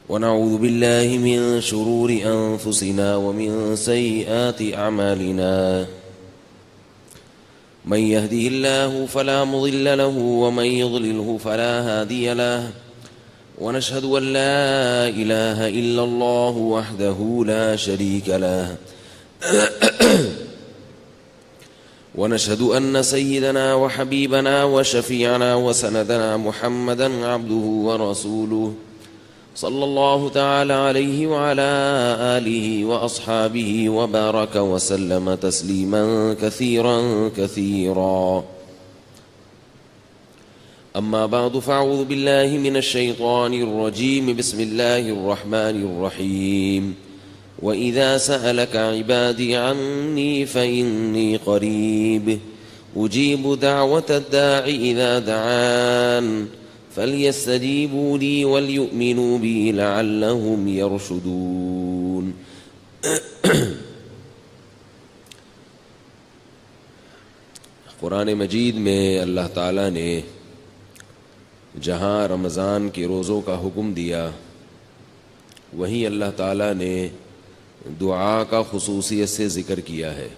ونعوذ بالله من شرور أنفسنا ومن سيئات أعمالنا من يهده الله فلا مضل له ومن يضلله فلا هادي له ونشهد أن لا إله إلا الله وحده لا شريك له ونشهد أن سيدنا وحبيبنا وشفيعنا وسندنا محمدا عبده ورسوله صلى الله تعالى عليه وعلى آله وأصحابه وبارك وسلم تسليما كثيرا كثيرا. أما بعد فأعوذ بالله من الشيطان الرجيم. بسم الله الرحمن الرحيم. وإذا سألك عبادي عني فإني قريب أجيب دعوة الداع إذا دعان فليستجيبوا لي وليؤمنوا بي لعلهم يرشدون. قرآن مجید میں اللہ تعالیٰ نے جہاں رمضان کے روزوں کا حکم دیا وہیں اللہ تعالیٰ نے دعا کا خصوصیت سے ذکر کیا ہے.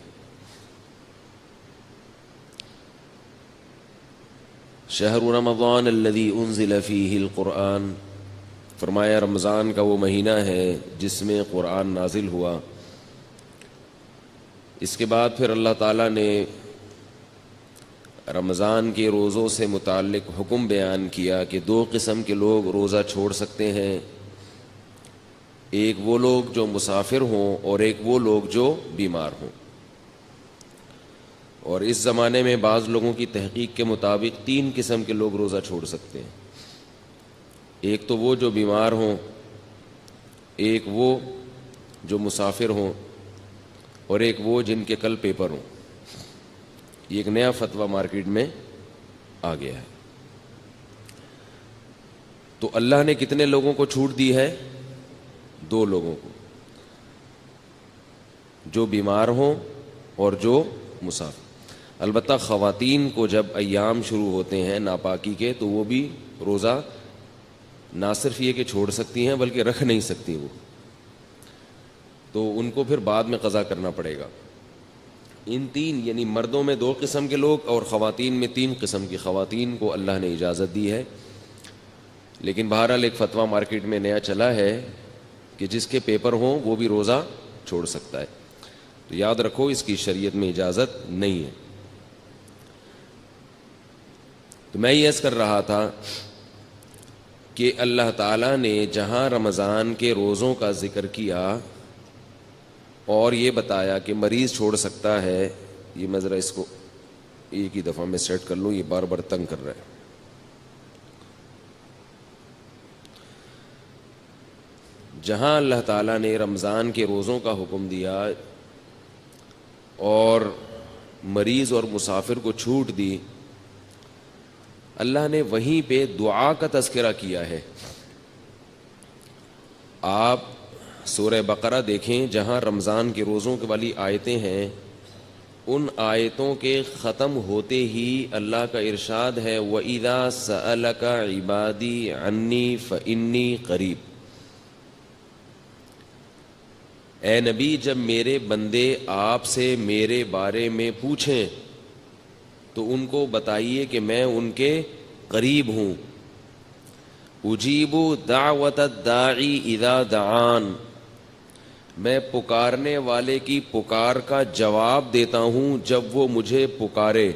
شہر رمضان الذی انزل فیہ القرآن، فرمایا رمضان کا وہ مہینہ ہے جس میں قرآن نازل ہوا. اس کے بعد پھر اللہ تعالیٰ نے رمضان کے روزوں سے متعلق حکم بیان کیا کہ دو قسم کے لوگ روزہ چھوڑ سکتے ہیں، ایک وہ لوگ جو مسافر ہوں اور ایک وہ لوگ جو بیمار ہوں. اور اس زمانے میں بعض لوگوں کی تحقیق کے مطابق تین قسم کے لوگ روزہ چھوڑ سکتے ہیں. ایک تو وہ جو بیمار ہوں، ایک وہ جو مسافر ہوں، اور ایک وہ جن کے کل پیپر ہوں. یہ ایک نیا فتویٰ مارکیٹ میں آ گیا ہے. تو اللہ نے کتنے لوگوں کو چھوٹ دی ہے؟ دو لوگوں کو، جو بیمار ہوں اور جو مسافر. البتہ خواتین کو جب ایام شروع ہوتے ہیں ناپاکی کے تو وہ بھی روزہ نہ صرف یہ کہ چھوڑ سکتی ہیں بلکہ رکھ نہیں سکتی، وہ تو ان کو پھر بعد میں قضا کرنا پڑے گا. ان تین یعنی مردوں میں دو قسم کے لوگ اور خواتین میں تین قسم کی خواتین کو اللہ نے اجازت دی ہے. لیکن بہرحال ایک فتویٰ مارکیٹ میں نیا چلا ہے کہ جس کے پیپر ہوں وہ بھی روزہ چھوڑ سکتا ہے. تو یاد رکھو اس کی شریعت میں اجازت نہیں ہے. تو میں یہ عرض کر رہا تھا کہ اللہ تعالیٰ نے جہاں رمضان کے روزوں کا ذکر کیا اور یہ بتایا کہ مریض چھوڑ سکتا ہے، یہ میں ذرا اس کو ایک ہی دفعہ میں سیٹ کر لوں، یہ بار بار تنگ کر رہا ہے. جہاں اللہ تعالیٰ نے رمضان کے روزوں کا حکم دیا اور مریض اور مسافر کو چھوٹ دی، اللہ نے وہیں پہ دعا کا تذکرہ کیا ہے. آپ سورہ بقرہ دیکھیں، جہاں رمضان کے روزوں والی آیتیں ہیں، ان آیتوں کے ختم ہوتے ہی اللہ کا ارشاد ہے وَإِذَا سَأَلَكَ عِبَادِي عَنِّي فَإِنِّي قَرِيب. اے نبی، جب میرے بندے آپ سے میرے بارے میں پوچھیں تو ان کو بتائیے کہ میں ان کے قریب ہوں. اجیب دعوت الداعی اذا دعان، میں پکارنے والے کی پکار کا جواب دیتا ہوں جب وہ مجھے پکارے.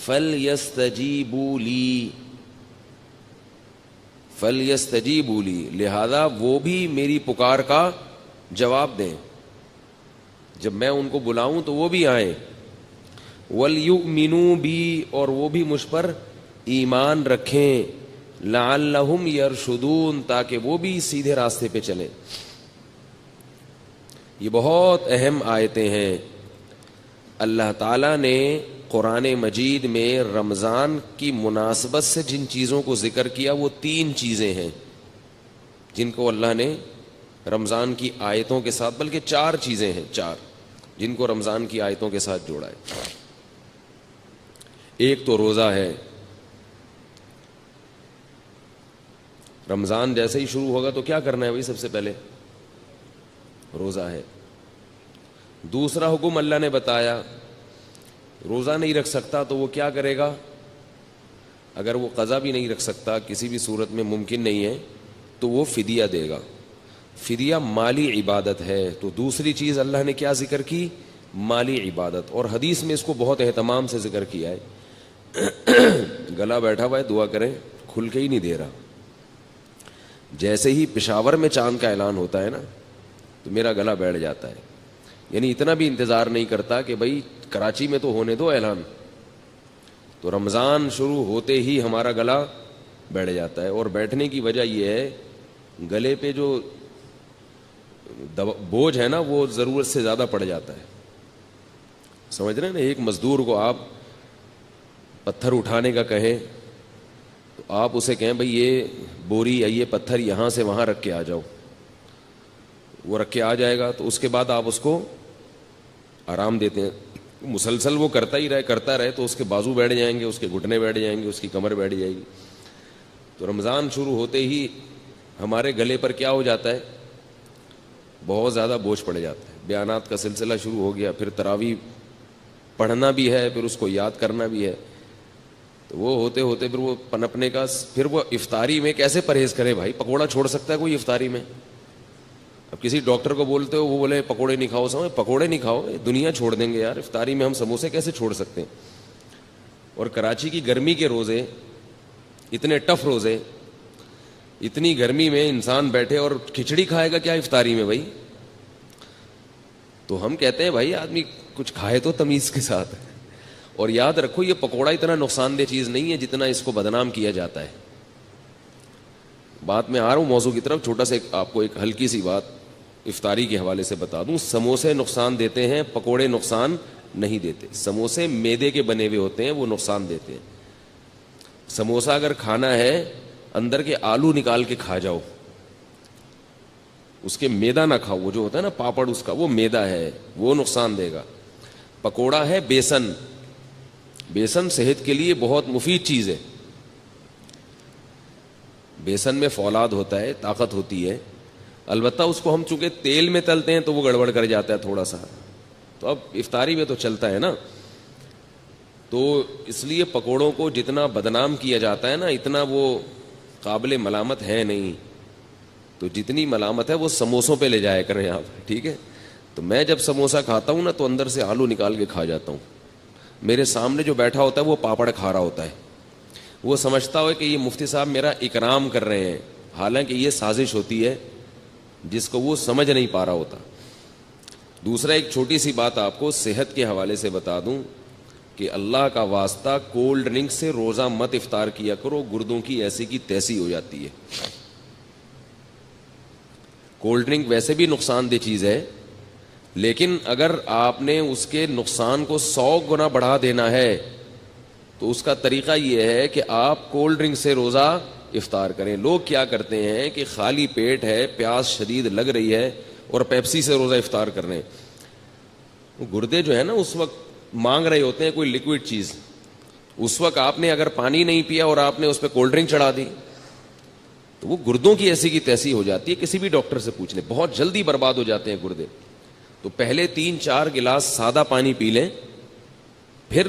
فَلْيَسْتَجِيبُوا لِي، فَلْيَسْتَجِيبُوا لِي، لہذا وہ بھی میری پکار کا جواب دیں. جب میں ان کو بلاؤں تو وہ بھی آئیں. وَلْيُؤْمِنُوا بِي، اور وہ بھی مجھ پر ایمان رکھیں. لَعَلَّهُمْ يَرْشُدُونَ، تاکہ وہ بھی سیدھے راستے پہ چلیں. یہ بہت اہم آیتیں ہیں. اللہ تعالیٰ نے قرآن مجید میں رمضان کی مناسبت سے جن چیزوں کو ذکر کیا وہ تین چیزیں ہیں جن کو اللہ نے رمضان کی آیتوں کے ساتھ، بلکہ چار چیزیں ہیں، چار. جن کو رمضان کی آیتوں کے ساتھ جوڑا ہے. ایک تو روزہ ہے. رمضان جیسے ہی شروع ہوگا تو کیا کرنا ہے بھائی؟ سب سے پہلے روزہ ہے. دوسرا حکم اللہ نے بتایا، روزہ نہیں رکھ سکتا تو وہ کیا کرے گا؟ اگر وہ قضا بھی نہیں رکھ سکتا، کسی بھی صورت میں ممکن نہیں ہے، تو وہ فدیہ دے گا. فدیہ مالی عبادت ہے. تو دوسری چیز اللہ نے کیا ذکر کی؟ مالی عبادت. اور حدیث میں اس کو بہت اہتمام سے ذکر کیا ہے. گلا بیٹھا ہوا ہے، دعا کریں، کھل کے ہی نہیں دے رہا. جیسے ہی پشاور میں چاند کا اعلان ہوتا ہے نا تو میرا گلا بیٹھ جاتا ہے. یعنی اتنا بھی انتظار نہیں کرتا کہ بھائی کراچی میں تو ہونے دو اعلان. تو رمضان شروع ہوتے ہی ہمارا گلا بیٹھ جاتا ہے. اور بیٹھنے کی وجہ یہ ہے، گلے پہ جو بوجھ ہے نا وہ ضرورت سے زیادہ پڑ جاتا ہے. سمجھ رہے ہیں نا؟ ایک مزدور کو آپ پتھر اٹھانے کا کہیں تو آپ اسے کہیں بھائی یہ بوری یا یہ پتھر یہاں سے وہاں رکھ کے آ جاؤ، وہ رکھ کے آ جائے گا. تو اس کے بعد آپ اس کو آرام دیتے ہیں. مسلسل وہ کرتا رہے تو اس کے بازو بیٹھ جائیں گے، اس کے گھٹنے بیٹھ جائیں گے، اس کی کمر بیٹھ جائے گی. تو رمضان شروع ہوتے ہی ہمارے گلے پر کیا ہو جاتا ہے؟ بہت زیادہ بوجھ پڑ جاتا ہے. بیانات کا سلسلہ شروع ہو گیا، پھر تراویح پڑھنا بھی ہے، پھر اس کو یاد کرنا بھی ہے. تو وہ ہوتے ہوتے پھر وہ پنپنے کا، پھر وہ افطاری میں کیسے پرہیز کرے بھائی؟ پکوڑا چھوڑ سکتا ہے کوئی افطاری میں؟ اب کسی ڈاکٹر کو بولتے ہو، وہ بولے پکوڑے نہیں کھاؤ. سمجھ، پکوڑے نہیں کھاؤ، دنیا چھوڑ دیں گے یار. افطاری میں ہم سموسے کیسے چھوڑ سکتے ہیں؟ اور کراچی کی گرمی کے روزے، اتنے ٹف روزے، اتنی گرمی میں انسان بیٹھے اور کھچڑی کھائے گا کیا افطاری میں بھائی؟ تو ہم کہتے ہیں بھائی آدمی کچھ کھائے تو تمیز کے ساتھ. اور یاد رکھو یہ پکوڑا اتنا نقصان دہ چیز نہیں ہے جتنا اس کو بدنام کیا جاتا ہے. بات میں آ رہا ہوں موضوع کی طرف. چھوٹا سا آپ کو ایک ہلکی سی بات افطاری کے حوالے سے بتا دوں. سموسے نقصان دیتے ہیں، پکوڑے نقصان نہیں دیتے. سموسے میدے کے بنے ہوئے ہوتے ہیں، وہ نقصان دیتے ہیں. سموسہ اگر کھانا ہے اندر کے آلو نکال کے کھا جاؤ، اس کے میدا نہ کھاؤ. وہ جو ہوتا ہے نا پاپڑ، اس کا وہ میدا ہے، وہ نقصان دے گا. پکوڑا ہے بیسن. بیسن صحت کے لیے بہت مفید چیز ہے. بیسن میں فولاد ہوتا ہے، طاقت ہوتی ہے. البتہ اس کو ہم چونکہ تیل میں تلتے ہیں تو وہ گڑبڑ کر جاتا ہے تھوڑا سا. تو اب افطاری میں تو چلتا ہے نا. تو اس لیے پکوڑوں کو جتنا بدنام کیا جاتا ہے نا، اتنا وہ قابل ملامت ہے نہیں. تو جتنی ملامت ہے وہ سموسوں پہ لے جایا کریں آپ، ٹھیک ہے؟ تو میں جب سموسہ کھاتا ہوں نا تو اندر سے آلو نکال کے کھا جاتا ہوں. میرے سامنے جو بیٹھا ہوتا ہے وہ پاپڑ کھا رہا ہوتا ہے. وہ سمجھتا ہو کہ یہ مفتی صاحب میرا اکرام کر رہے ہیں، حالانکہ یہ سازش ہوتی ہے جس کو وہ سمجھ نہیں پا رہا ہوتا. دوسرا ایک چھوٹی سی بات آپ کو صحت کے حوالے سے بتا دوں کہ اللہ کا واسطہ کولڈ ڈرنک سے روزہ مت افطار کیا کرو، گردوں کی ایسی کی تیسی ہو جاتی ہے. کولڈ ڈرنک ویسے بھی نقصان دہ چیز ہے، لیکن اگر آپ نے اس کے نقصان کو 100 گنا بڑھا دینا ہے تو اس کا طریقہ یہ ہے کہ آپ کولڈ ڈرنک سے روزہ افطار کریں. لوگ کیا کرتے ہیں کہ خالی پیٹ ہے، پیاس شدید لگ رہی ہے اور پیپسی سے روزہ افطار کر رہے ہیں. گردے جو ہے نا اس وقت مانگ رہے ہوتے ہیں کوئی لیکوڈ چیز. اس وقت آپ نے اگر پانی نہیں پیا اور آپ نے اس پہ کولڈ ڈرنک چڑھا دی تو وہ گردوں کی ایسی کی تیسی ہو جاتی ہے. کسی بھی ڈاکٹر سے پوچھ لیں، بہت جلدی برباد ہو جاتے ہیں گردے. تو پہلے 3-4 گلاس سادہ پانی پی لیں، پھر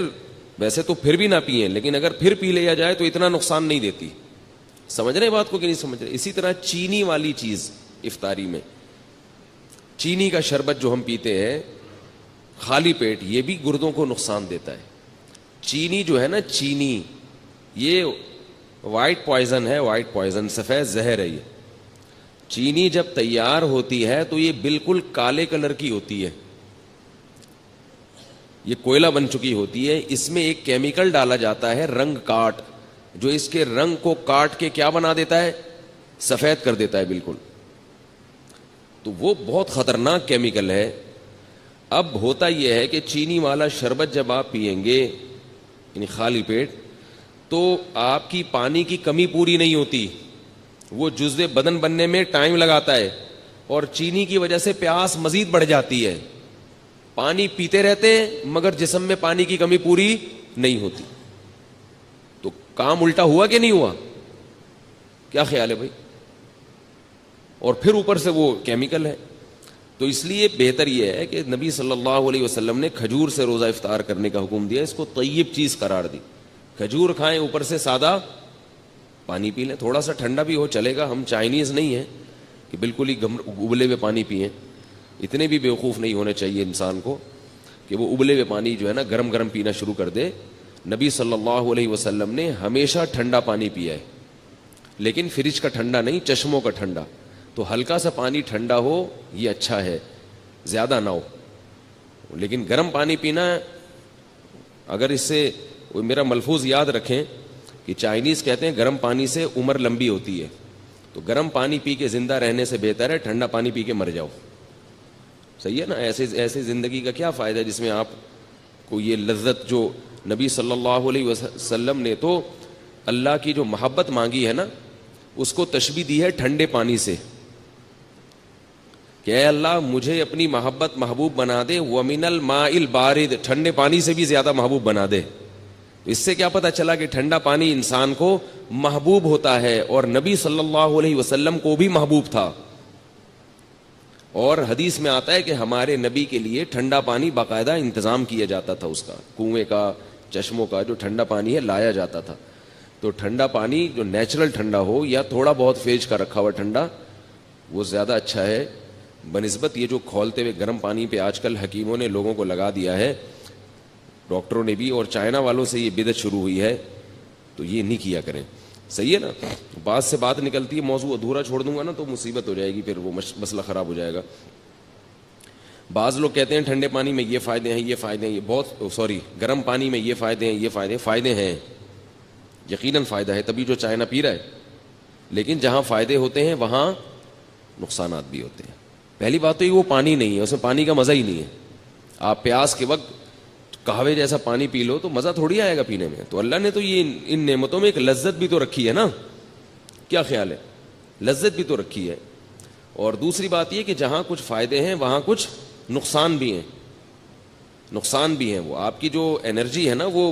ویسے تو پھر بھی نہ پئیں، لیکن اگر پھر پی لیا جائے تو اتنا نقصان نہیں دیتی. سمجھ رہے بات کو کہ نہیں سمجھ رہے؟ اسی طرح چینی والی چیز افطاری میں، چینی کا شربت جو ہم پیتے ہیں خالی پیٹ، یہ بھی گردوں کو نقصان دیتا ہے. چینی جو ہے نا، چینی یہ وائٹ پوائزن ہے. وائٹ پوائزن، سفید زہر ہے. یہ چینی جب تیار ہوتی ہے تو یہ بالکل کالے کلر کی ہوتی ہے، یہ کوئلہ بن چکی ہوتی ہے. اس میں ایک کیمیکل ڈالا جاتا ہے رنگ کاٹ، جو اس کے رنگ کو کاٹ کے کیا بنا دیتا ہے؟ سفید کر دیتا ہے بالکل. تو وہ بہت خطرناک کیمیکل ہے. اب ہوتا یہ ہے کہ چینی والا شربت جب آپ پیئیں گے یعنی خالی پیٹ، تو آپ کی پانی کی کمی پوری نہیں ہوتی. وہ جزو بدن بننے میں ٹائم لگاتا ہے اور چینی کی وجہ سے پیاس مزید بڑھ جاتی ہے. پانی پیتے رہتے ہیں مگر جسم میں پانی کی کمی پوری نہیں ہوتی. تو کام الٹا ہوا کہ نہیں ہوا؟ کیا خیال ہے بھائی؟ اور پھر اوپر سے وہ کیمیکل ہے. تو اس لیے بہتر یہ ہے کہ نبی صلی اللہ علیہ وسلم نے کھجور سے روزہ افطار کرنے کا حکم دیا, اس کو طیب چیز قرار دی. کھجور کھائیں, اوپر سے سادہ پانی پی لیں, تھوڑا سا ٹھنڈا بھی ہو چلے گا. ہم چائنیز نہیں ہیں کہ بالکل ہی ابلے ہوئے پانی پئیں. اتنے بھی بیوقوف نہیں ہونے چاہیے انسان کو کہ وہ ابلے ہوئے پانی جو ہے نا گرم گرم پینا شروع کر دے. نبی صلی اللہ علیہ وسلم نے ہمیشہ ٹھنڈا پانی پیا ہے, لیکن فریج کا ٹھنڈا نہیں, چشموں کا ٹھنڈا. تو ہلکا سا پانی ٹھنڈا ہو یہ اچھا ہے, زیادہ نہ ہو. لیکن گرم پانی پینا, اگر اس سے میرا ملفوظ یاد رکھیں کہ چائنیز کہتے ہیں گرم پانی سے عمر لمبی ہوتی ہے, تو گرم پانی پی کے زندہ رہنے سے بہتر ہے ٹھنڈا پانی پی کے مر جاؤ. صحیح ہے نا؟ ایسے زندگی کا کیا فائدہ ہے جس میں آپ کو یہ لذت, جو نبی صلی اللہ علیہ وسلم نے تو اللہ کی جو محبت مانگی ہے نا, اس کو تشبیہ دی ہے ٹھنڈے پانی سے کہ اے اللہ مجھے اپنی محبت محبوب بنا دے, وَمِنَ الْمَاءِ الْبَارِدِ, ٹھنڈے پانی سے بھی زیادہ محبوب بنا دے. اس سے کیا پتہ چلا کہ ٹھنڈا پانی انسان کو محبوب ہوتا ہے, اور نبی صلی اللہ علیہ وسلم کو بھی محبوب تھا. اور حدیث میں آتا ہے کہ ہمارے نبی کے لیے ٹھنڈا پانی باقاعدہ انتظام کیا جاتا تھا, اس کا کنویں کا, چشموں کا جو ٹھنڈا پانی ہے لایا جاتا تھا. تو ٹھنڈا پانی جو نیچرل ٹھنڈا ہو یا تھوڑا بہت فریج کا رکھا ہوا ٹھنڈا, وہ زیادہ اچھا ہے بنسبت یہ جو کھولتے ہوئے گرم پانی پہ آج کل حکیموں نے لوگوں کو لگا دیا ہے, ڈاکٹروں نے بھی, اور چائنا والوں سے یہ بدعت شروع ہوئی ہے. تو یہ نہیں کیا کریں. صحیح ہے نا؟ بات سے بات نکلتی ہے, موضوع ادھورا چھوڑ دوں گا نا تو مصیبت ہو جائے گی, پھر وہ مسئلہ خراب ہو جائے گا. بعض لوگ کہتے ہیں ٹھنڈے پانی میں یہ فائدے ہیں, یہ فائدے ہیں, یہ بہت گرم پانی میں یہ فائدے ہیں, یہ فائدے ہیں. یقیناً فائدہ ہے, تبھی جو چائنا پی رہا ہے. لیکن جہاں فائدے ہوتے ہیں وہاں نقصانات بھی ہوتے ہیں. پہلی بات تو یہ وہ پانی نہیں ہے, اس میں پانی کا مزہ ہی نہیں ہے. آپ پیاس کے وقت قہوے جیسا پانی پی لو تو مزہ تھوڑی آئے گا پینے میں. تو اللہ نے تو یہ ان نعمتوں میں ایک لذت بھی تو رکھی ہے نا. کیا خیال ہے؟ لذت بھی تو رکھی ہے. اور دوسری بات یہ کہ جہاں کچھ فائدے ہیں وہاں کچھ نقصان بھی ہیں. نقصان بھی ہیں. وہ آپ کی جو انرجی ہے نا وہ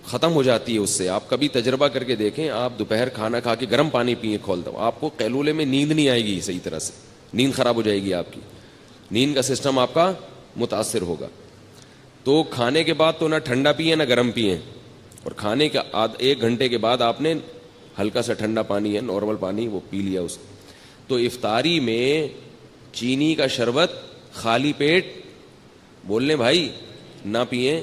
ختم ہو جاتی ہے اس سے. آپ کبھی تجربہ کر کے دیکھیں, آپ دوپہر کھانا کھا کے گرم پانی پئیں کھولتا ہوں, آپ کو قیلولے میں نیند نہیں آئے گی صحیح طرح سے, نیند خراب ہو جائے گی آپ کی, نیند کا سسٹم آپ کا متاثر ہوگا. تو کھانے کے بعد تو نہ ٹھنڈا پئیں نہ گرم پئیں, اور کھانے کا 1 گھنٹے کے بعد آپ نے ہلکا سا ٹھنڈا پانی ہے, نارمل پانی, وہ پی لیا اس. تو افطاری میں چینی کا شربت خالی پیٹ بولنے بھائی نہ پئیں,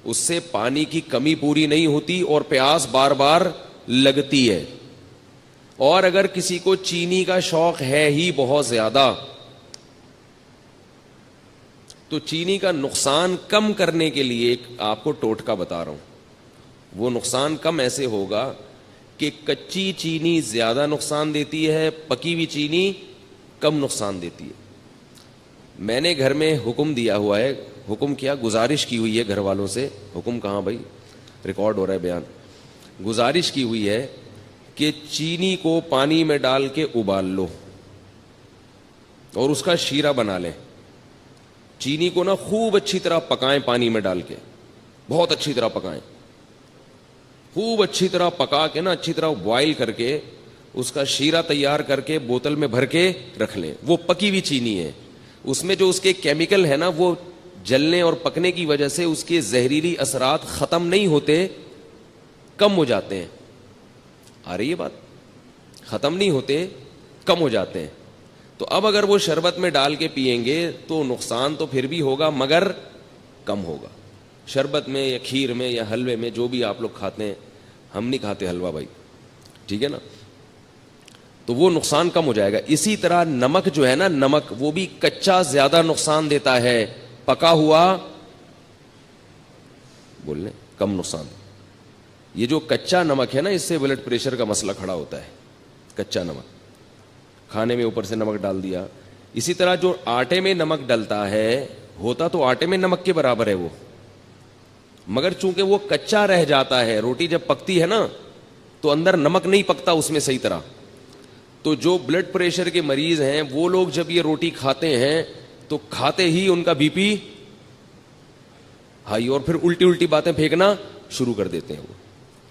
اس سے پانی کی کمی پوری نہیں ہوتی اور پیاس بار بار لگتی ہے. اور اگر کسی کو چینی کا شوق ہے ہی بہت زیادہ, تو چینی کا نقصان کم کرنے کے لیے ایک آپ کو ٹوٹکا بتا رہا ہوں. وہ نقصان کم ایسے ہوگا کہ کچی چینی زیادہ نقصان دیتی ہے, پکی ہوئی چینی کم نقصان دیتی ہے. میں نے گھر میں حکم دیا ہوا ہے, حکم کیا, گزارش کی ہوئی ہے گھر والوں سے. حکم کہاں بھائی, ریکارڈ ہو رہا ہے بیان. گزارش کی ہوئی ہے کہ چینی کو پانی میں ڈال کے ابال لو اور اس کا شیرہ بنا لیں. چینی کو نا خوب اچھی طرح پکائیں, پانی میں ڈال کے بہت اچھی طرح پکائیں, خوب اچھی طرح پکا کے نا اچھی طرح بوائل کر کے اس کا شیرہ تیار کر کے بوتل میں بھر کے رکھ لیں. وہ پکی ہوئی چینی ہے, اس میں جو اس کے کیمیکل ہے نا وہ جلنے اور پکنے کی وجہ سے اس کے زہریلی اثرات ختم نہیں ہوتے, کم ہو جاتے ہیں. آ رہی ہے بات؟ ختم نہیں ہوتے, کم ہو جاتے ہیں. تو اب اگر وہ شربت میں ڈال کے پئیں گے تو نقصان تو پھر بھی ہوگا مگر کم ہوگا. شربت میں یا کھیر میں یا حلوے میں, جو بھی آپ لوگ کھاتے ہیں, ہم نہیں کھاتے حلوہ بھائی, ٹھیک ہے نا, تو وہ نقصان کم ہو جائے گا. اسی طرح نمک جو ہے نا, نمک وہ بھی کچا زیادہ نقصان دیتا ہے, پکا ہوا بول لیں کم نقصان. یہ جو کچا نمک ہے نا, اس سے بلڈ پریشر کا مسئلہ کھڑا ہوتا ہے. کچا نمک کھانے میں اوپر سے نمک ڈال دیا. اسی طرح جو آٹے میں نمک ڈلتا ہے, ہوتا تو آٹے میں نمک کے برابر ہے وہ, مگر چونکہ وہ کچا رہ جاتا ہے. روٹی جب پکتی ہے نا تو اندر نمک نہیں پکتا اس میں صحیح طرح. تو جو بلڈ پریشر کے مریض ہیں وہ لوگ جب یہ روٹی کھاتے ہیں تو کھاتے ہی ان کا بی پی ہائی, اور پھر الٹی الٹی باتیں پھینکنا شروع کر دیتے ہیں. وہ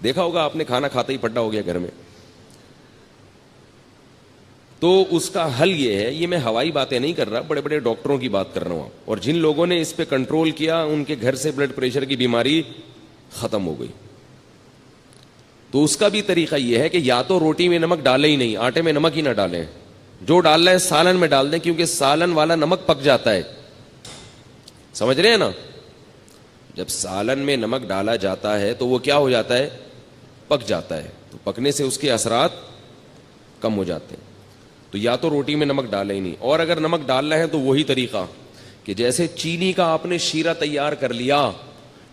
دیکھا ہوگا آپ نے, کھانا کھاتے ہی پھڈا ہو گیا گھر میں. تو اس کا حل یہ ہے, یہ میں ہوائی باتیں نہیں کر رہا, بڑے بڑے ڈاکٹروں کی بات کر رہا ہوں. اور جن لوگوں نے اس پہ کنٹرول کیا ان کے گھر سے بلڈ پریشر کی بیماری ختم ہو گئی. تو اس کا بھی طریقہ یہ ہے کہ یا تو روٹی میں نمک ڈالیں ہی نہیں, آٹے میں نمک ہی نہ ڈالیں, جو ڈالنا ہے سالن میں ڈال دیں, کیونکہ سالن والا نمک پک جاتا ہے. سمجھ رہے ہیں نا, جب سالن میں نمک ڈالا جاتا ہے تو وہ کیا ہو جاتا ہے, پک جاتا ہے. تو پکنے سے اس کے اثرات کم ہو جاتے ہیں. تو یا تو روٹی میں نمک ڈالیں ہی نہیں, اور اگر نمک ڈالنا ہے تو وہی طریقہ کہ جیسے چینی کا آپ نے شیرہ تیار کر لیا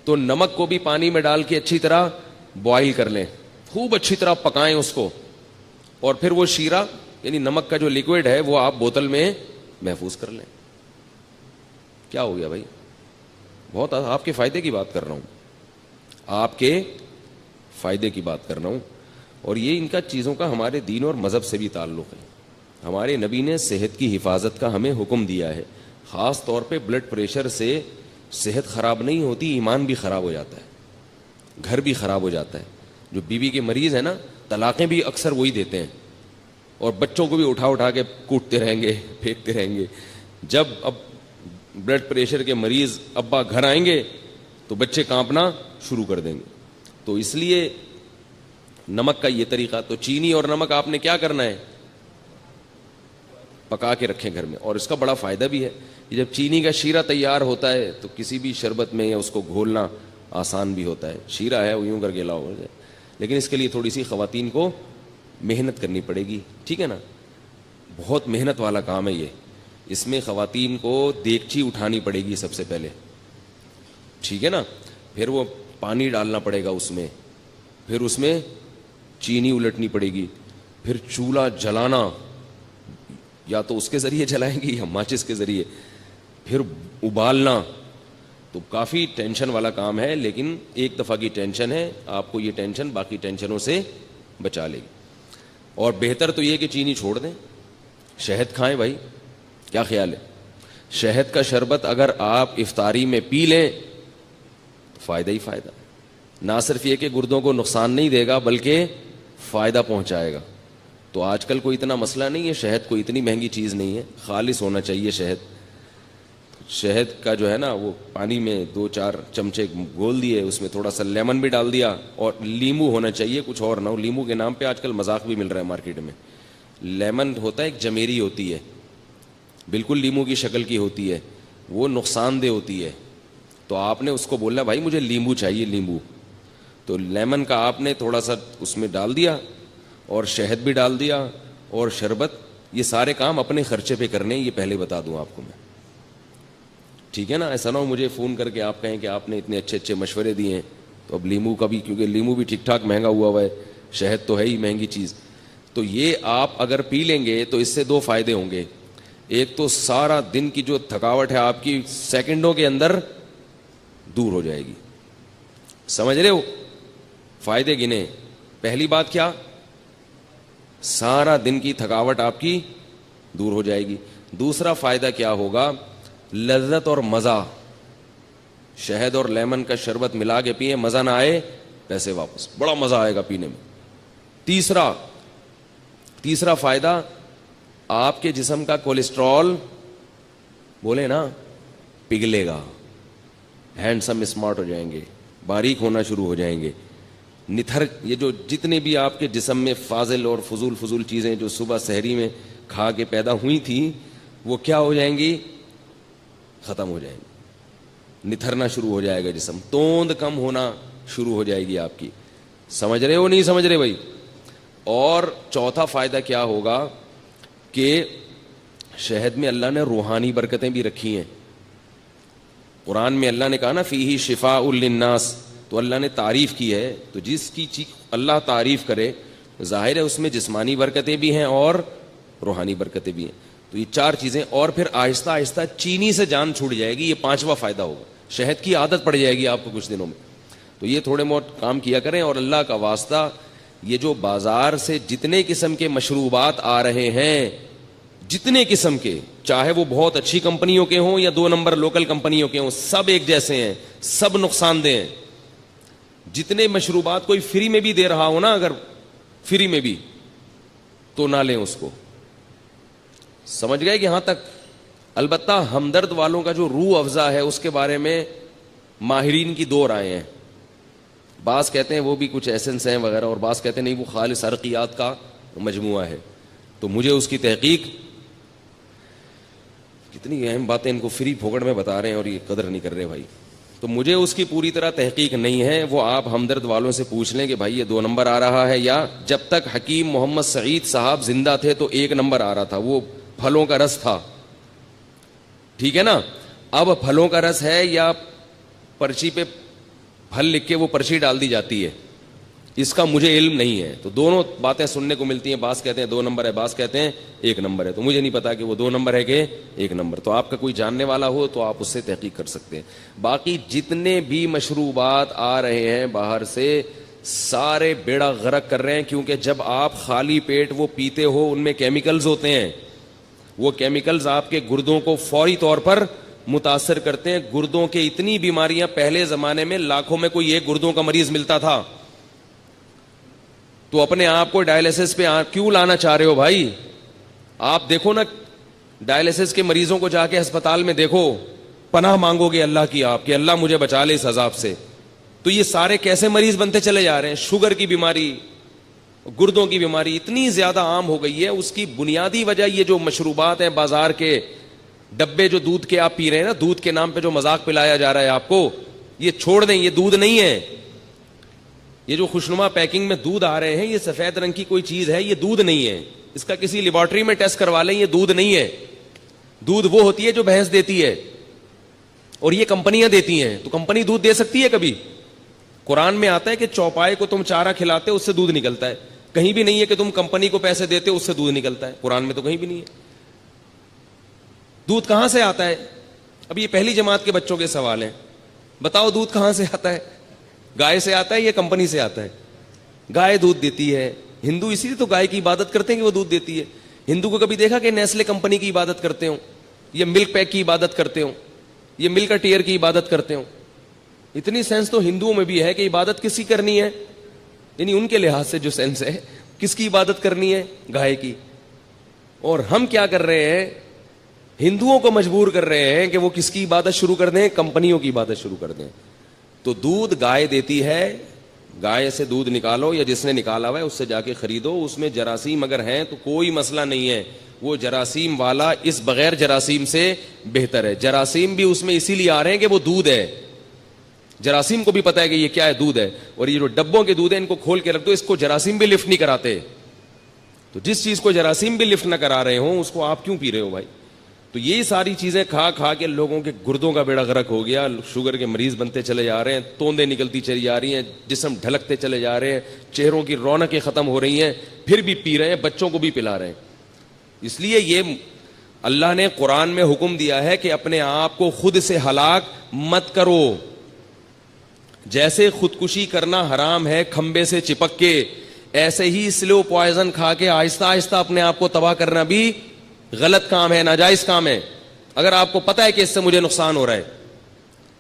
تو نمک کو بھی پانی میں ڈال کے اچھی طرح بوائل کر لیں, خوب اچھی طرح پکائیں اس کو, اور پھر وہ شیرہ یعنی نمک کا جو لیکوڈ ہے وہ آپ بوتل میں محفوظ کر لیں. کیا ہو گیا بھائی, بہت آپ کے فائدے کی بات کر رہا ہوں, آپ کے فائدے کی بات کر رہا ہوں. اور یہ ان کا چیزوں کا ہمارے دین اور مذہب سے بھی تعلق ہے. ہمارے نبی نے صحت کی حفاظت کا ہمیں حکم دیا ہے. خاص طور پہ بلڈ پریشر سے صحت خراب نہیں ہوتی, ایمان بھی خراب ہو جاتا ہے, گھر بھی خراب ہو جاتا ہے. جو بیوی کے مریض ہیں نا, طلاقیں بھی اکثر وہی دیتے ہیں, اور بچوں کو بھی اٹھا اٹھا کے کوٹتے رہیں گے, پھینکتے رہیں گے. جب اب بلڈ پریشر کے مریض ابا گھر آئیں گے تو بچے کانپنا شروع کر دیں گے. تو اس لیے نمک کا یہ طریقہ, تو چینی اور نمک آپ نے کیا کرنا ہے, پکا کے رکھیں گھر میں. اور اس کا بڑا فائدہ بھی ہے, جب چینی کا شیرہ تیار ہوتا ہے تو کسی بھی شربت میں یا اس کو گھولنا آسان بھی ہوتا ہے. شیرہ ہے وہ یوں کر کے لاؤ ہو جائے, لیکن اس کے لیے تھوڑی سی خواتین کو محنت کرنی پڑے گی, ٹھیک ہے نا, بہت محنت والا کام ہے یہ. اس میں خواتین کو دیگچی اٹھانی پڑے گی سب سے پہلے, ٹھیک ہے نا, پھر وہ پانی ڈالنا پڑے گا اس میں, پھر اس میں چینی الٹنی پڑے گی, پھر چولہا جلانا, یا تو اس کے ذریعے جلائیں گی یا ماچس کے ذریعے, پھر ابالنا. تو کافی ٹینشن والا کام ہے, لیکن ایک دفعہ کی ٹینشن ہے, آپ کو یہ ٹینشن باقی ٹینشنوں سے بچا لے گی. اور بہتر تو یہ کہ چینی چھوڑ دیں, شہد کھائیں بھائی. کیا خیال ہے, شہد کا شربت اگر آپ افطاری میں پی لیں تو فائدہ ہی فائدہ. نہ صرف یہ کہ گردوں کو نقصان نہیں دے گا بلکہ فائدہ پہنچائے گا. تو آج کل کوئی اتنا مسئلہ نہیں ہے, شہد کوئی اتنی مہنگی چیز نہیں ہے, خالص ہونا چاہیے شہد. شہد کا جو ہے نا وہ پانی میں 2-4 چمچے گھول دیے, اس میں تھوڑا سا لیمن بھی ڈال دیا, اور لیمو ہونا چاہیے, کچھ اور نہ ہو. لیمو کے نام پہ آج کل مذاق بھی مل رہا ہے مارکیٹ میں. لیمن ہوتا ہے ایک جمیری ہوتی ہے, بالکل لیمو کی شکل کی ہوتی ہے, وہ نقصان دہ ہوتی ہے. تو آپ نے اس کو بولنا بھائی مجھے لیمو چاہیے, لیمو. تو لیمن کا آپ نے تھوڑا سا اس میں ڈال دیا, اور شہد بھی ڈال دیا, اور شربت. یہ سارے کام اپنے خرچے پہ کرنے, یہ پہلے بتا دوں آپ کو میں, ٹھیک ہے نا. ایسا نہ ہو مجھے فون کر کے آپ کہیں کہ آپ نے اتنے اچھے اچھے مشورے دیے ہیں. تو اب لیمو کا بھی, کیونکہ لیمو بھی ٹھیک ٹھاک مہنگا ہوا ہے, شہد تو ہے ہی مہنگی چیز. تو یہ آپ اگر پی لیں گے تو اس سے 2 فائدے ہوں گے. ایک تو سارا دن کی جو تھکاوٹ ہے آپ کی سیکنڈوں کے اندر دور ہو جائے گی. سمجھ رہے ہو, فائدے گنے. پہلی بات کیا, سارا دن کی تھکاوٹ آپ کی دور ہو جائے گی. دوسرا فائدہ کیا ہوگا, لذت اور مزہ. شہد اور لیمن کا شربت ملا کے پیئے, مزہ نہ آئے پیسے واپس, بڑا مزہ آئے گا پینے میں. تیسرا فائدہ, آپ کے جسم کا کولیسٹرول بولے نا پگھلے گا, ہینڈسم اسمارٹ ہو جائیں گے, باریک ہونا شروع ہو جائیں گے. نتھر, یہ جو جتنے بھی آپ کے جسم میں فاضل اور فضول چیزیں جو صبح سحری میں کھا کے پیدا ہوئی تھیں, وہ کیا ہو جائیں گی, ختم ہو جائیں گی. نتھرنا شروع ہو جائے گا جسم, توند کم ہونا شروع ہو جائے گی آپ کی. سمجھ رہے ہو نہیں سمجھ رہے بھائی. اور چوتھا فائدہ کیا ہوگا کہ شہد میں اللہ نے روحانی برکتیں بھی رکھی ہیں. قرآن میں اللہ نے کہا نا فیہ شفاء للناس, تو اللہ نے تعریف کی ہے. تو جس کی چیز اللہ تعریف کرے ظاہر ہے اس میں جسمانی برکتیں بھی ہیں اور روحانی برکتیں بھی ہیں. تو یہ 4 چیزیں, اور پھر آہستہ آہستہ چینی سے جان چھوٹ جائے گی. یہ 5واں فائدہ ہوگا, شہد کی عادت پڑ جائے گی آپ کو کچھ دنوں میں. تو یہ تھوڑے بہت کام کیا کریں. اور اللہ کا واسطہ, یہ جو بازار سے جتنے قسم کے مشروبات آ رہے ہیں, جتنے قسم کے, چاہے وہ بہت اچھی کمپنیوں کے ہوں یا 2 نمبر لوکل کمپنیوں کے ہوں, سب ایک جیسے ہیں, سب نقصان دہ ہیں. جتنے مشروبات کوئی فری میں بھی دے رہا ہو نا, اگر فری میں بھی, تو نہ لیں اس کو. سمجھ گئے کہ یہاں تک؟ البتہ ہمدرد والوں کا جو روح افزا ہے اس کے بارے میں ماہرین کی 2 رائے ہیں. بعض کہتے ہیں وہ بھی کچھ ایسنس ہیں وغیرہ, اور بعض کہتے ہیں نہیں وہ خالص عرقیات کا مجموعہ ہے. تو مجھے اس کی تحقیق, کتنی اہم باتیں ان کو فری پھوکڑ میں بتا رہے ہیں اور یہ قدر نہیں کر رہے بھائی, تو مجھے اس کی پوری طرح تحقیق نہیں ہے. وہ آپ ہمدرد والوں سے پوچھ لیں کہ بھائی یہ 2 نمبر آ رہا ہے, یا جب تک حکیم محمد سعید صاحب زندہ تھے تو 1 نمبر آ رہا تھا, وہ پھلوں کا رس تھا. ٹھیک ہے نا؟ اب پھلوں کا رس ہے یا پرچی پہ پھل لکھ کے وہ پرچی ڈال دی جاتی ہے, اس کا مجھے علم نہیں ہے. تو دونوں باتیں سننے کو ملتی ہیں, بعض کہتے ہیں 2 نمبر ہے, بعض کہتے ہیں 1 نمبر ہے. تو مجھے نہیں پتا کہ وہ 2 نمبر ہے کہ 1 نمبر. تو آپ کا کوئی جاننے والا ہو تو آپ اس سے تحقیق کر سکتے ہیں. باقی جتنے بھی مشروبات آ رہے ہیں باہر سے, سارے بیڑا غرق کر رہے ہیں, کیونکہ جب آپ خالی پیٹ وہ پیتے ہو ان میں کیمیکلز ہوتے ہیں. وہ کیمیکلز آپ کے گردوں کو فوری طور پر متاثر کرتے ہیں. گردوں کے اتنی بیماریاں, پہلے زمانے میں لاکھوں میں کوئی ایک گردوں کا مریض ملتا تھا. تو اپنے آپ کو ڈائلیسس پہ کیوں لانا چاہ رہے ہو بھائی؟ آپ دیکھو نا, ڈائلیسس کے مریضوں کو جا کے ہسپتال میں دیکھو, پناہ مانگو گے اللہ کی آپ کہ اللہ مجھے بچا لے اس عذاب سے. تو یہ سارے کیسے مریض بنتے چلے جا رہے ہیں؟ شوگر کی بیماری, گردوں کی بیماری اتنی زیادہ عام ہو گئی ہے. اس کی بنیادی وجہ یہ جو مشروبات ہیں بازار کے ڈبے, جو دودھ کے آپ پی رہے ہیں نا, دودھ کے نام پہ جو مذاق پلایا جا رہا ہے آپ کو, یہ چھوڑ دیں, یہ دودھ نہیں ہے. یہ جو خوشنما پیکنگ میں دودھ آ رہے ہیں, یہ سفید رنگ کی کوئی چیز ہے, یہ دودھ نہیں ہے. اس کا کسی لیبارٹری میں ٹیسٹ کروا لیں, یہ دودھ نہیں ہے. دودھ وہ ہوتی ہے جو بھینس دیتی ہے, اور یہ کمپنیاں دیتی ہیں. تو کمپنی دودھ دے سکتی ہے کبھی؟ قرآن میں آتا ہے کہ چوپائے کو تم چارہ کھلاتے اس سے دودھ نکلتا ہے. کہیں بھی نہیں ہے کہ تم کمپنی کو پیسے دیتے اس سے دودھ نکلتا ہے. قرآن میں تو کہیں بھی نہیں ہے. دودھ کہاں سے آتا ہے؟ اب یہ پہلی جماعت کے بچوں کے سوال ہیں. بتاؤ دودھ کہاں سے آتا ہے؟ گائے سے آتا ہے یا کمپنی سے آتا ہے؟ گائے دودھ دیتی ہے. ہندو اسی لیے تو گائے کی عبادت کرتے ہیں کہ وہ دودھ دیتی ہے. ہندو کو کبھی دیکھا کہ نیسلے کمپنی کی عبادت کرتے ہوں, یا ملک پیک کی عبادت کرتے ہوں, یا ملک ٹیئر کی عبادت کرتے ہوں؟ اتنی سینس تو ہندوؤں میں بھی ہے کہ عبادت کس کی کرنی ہے, یعنی ان کے لحاظ سے جو سینس ہے, کس کی عبادت کرنی ہے؟ گائے کی. اور ہم کیا کر رہے ہیں؟ ہندوؤں کو مجبور کر رہے ہیں کہ وہ کس کی عبادت شروع کر دیں؟ کمپنیوں کی عبادت شروع کر دیں. تو دودھ گائے دیتی ہے, گائے سے دودھ نکالو, یا جس نے نکالا ہوا ہے اس سے جا کے خریدو. اس میں جراثیم اگر ہیں تو کوئی مسئلہ نہیں ہے, وہ جراثیم والا اس بغیر جراثیم سے بہتر ہے. جراثیم بھی اس میں اسی لیے آ رہے ہیں کہ وہ دودھ ہے. جراثیم کو بھی پتا ہے کہ یہ کیا ہے, دودھ ہے. اور یہ جو ڈبوں کے دودھ ہے ان کو کھول کے رکھ دو, اس کو جراثیم بھی لفٹ نہیں کراتے. تو جس چیز کو جراثیم بھی لفٹ نہ کرا رہے ہوں اس کو آپ کیوں پی رہے ہو بھائی؟ تو یہ ساری چیزیں کھا کھا کے لوگوں کے گردوں کا بیڑا غرق ہو گیا. شوگر کے مریض بنتے چلے جا رہے ہیں, توندیں نکلتی چلی جا رہی ہیں, جسم ڈھلکتے چلے جا رہے ہیں, چہروں کی رونقیں ختم ہو رہی ہیں, پھر بھی پی رہے ہیں, بچوں کو بھی پلا رہے ہیں. اس لیے یہ اللہ نے قرآن میں حکم دیا ہے کہ اپنے آپ کو خود سے ہلاک مت کرو. جیسے خودکشی کرنا حرام ہے کھمبے سے چپک کے, ایسے ہی سلو پوائزن کھا کے آہستہ آہستہ اپنے آپ کو تباہ کرنا بھی غلط کام ہے, ناجائز کام ہے. اگر آپ کو پتا ہے کہ اس سے مجھے نقصان ہو رہا ہے.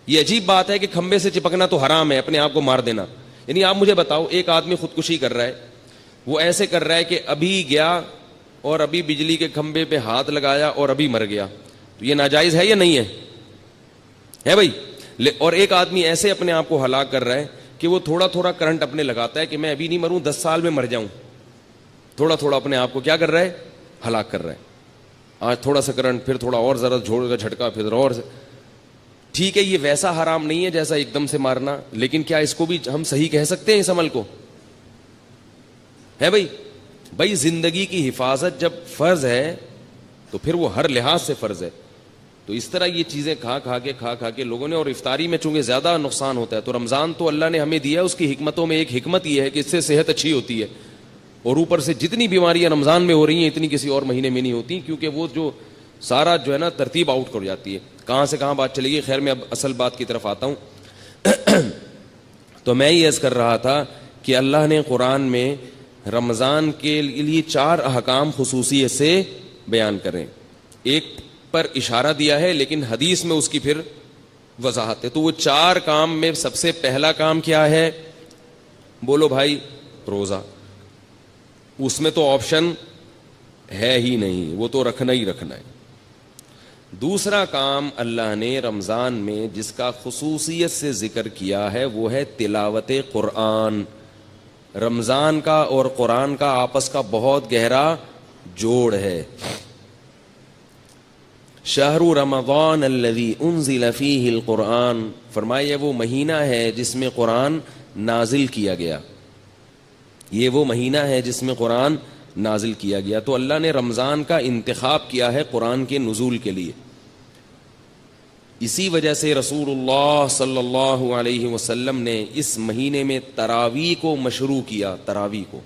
یہ عجیب بات ہے کہ کھمبے سے چپکنا تو حرام ہے, اپنے آپ کو مار دینا. یعنی آپ مجھے بتاؤ, ایک آدمی خودکشی کر رہا ہے, وہ ایسے کر رہا ہے کہ ابھی گیا اور ابھی بجلی کے کھمبے پہ ہاتھ لگایا اور ابھی مر گیا. تو یہ ناجائز ہے یا نہیں ہے؟ ہے بھائی. اور ایک آدمی ایسے اپنے آپ کو ہلاک کر رہا ہے کہ وہ تھوڑا تھوڑا کرنٹ اپنے لگاتا ہے کہ میں ابھی نہیں مروں, 10 سال میں مر جاؤں. تھوڑا تھوڑا اپنے آپ کو کیا کر رہا ہے؟ ہلاک کر رہا ہے. آج تھوڑا سا کرنٹ, پھر تھوڑا اور ذرا جھوڑ کا جھٹکا, پھر اور. ٹھیک ہے, یہ ویسا حرام نہیں ہے جیسا ایک دم سے مارنا, لیکن کیا اس کو بھی ہم صحیح کہہ سکتے ہیں اس عمل کو؟ ہے بھائی. بھائی زندگی کی حفاظت جب فرض ہے تو پھر وہ ہر لحاظ سے فرض ہے. تو اس طرح یہ چیزیں کھا کھا کے لوگوں نے, اور افطاری میں چونکہ زیادہ نقصان ہوتا ہے, تو رمضان تو اللہ نے ہمیں دیا, اس کی حکمتوں میں ایک حکمت یہ ہے کہ اس سے صحت اچھی ہوتی ہے. اور اوپر سے جتنی بیماریاں رمضان میں ہو رہی ہیں اتنی کسی اور مہینے میں نہیں ہوتی, کیونکہ وہ جو سارا جو ہے نا ترتیب آؤٹ کر جاتی ہے. کہاں سے کہاں بات چلے گی. خیر میں اب اصل بات کی طرف آتا ہوں. تو میں یہ عرض کر رہا تھا کہ اللہ نے قرآن میں رمضان کے لیے 4 احکام خصوصیت سے بیان کریں. ایک پر اشارہ دیا ہے, لیکن حدیث میں اس کی پھر وضاحت ہے. تو وہ 4 کام میں سب سے پہلا کام کیا ہے؟ بولو بھائی, روزہ. اس میں تو آپشن ہے ہی نہیں, وہ تو رکھنا ہی رکھنا ہے. دوسرا کام اللہ نے رمضان میں جس کا خصوصیت سے ذکر کیا ہے وہ ہے تلاوت قرآن. رمضان کا اور قرآن کا آپس کا بہت گہرا جوڑ ہے. شہر رمضان الذی انزل فیہ القرآن, فرمایا وہ مہینہ ہے جس میں قرآن نازل کیا گیا. یہ وہ مہینہ ہے جس میں قرآن نازل کیا گیا. تو اللہ نے رمضان کا انتخاب کیا ہے قرآن کے نزول کے لیے. اسی وجہ سے رسول اللہ صلی اللہ علیہ وسلم نے اس مہینے میں تراویح کو مشروع کیا, تراویح کو,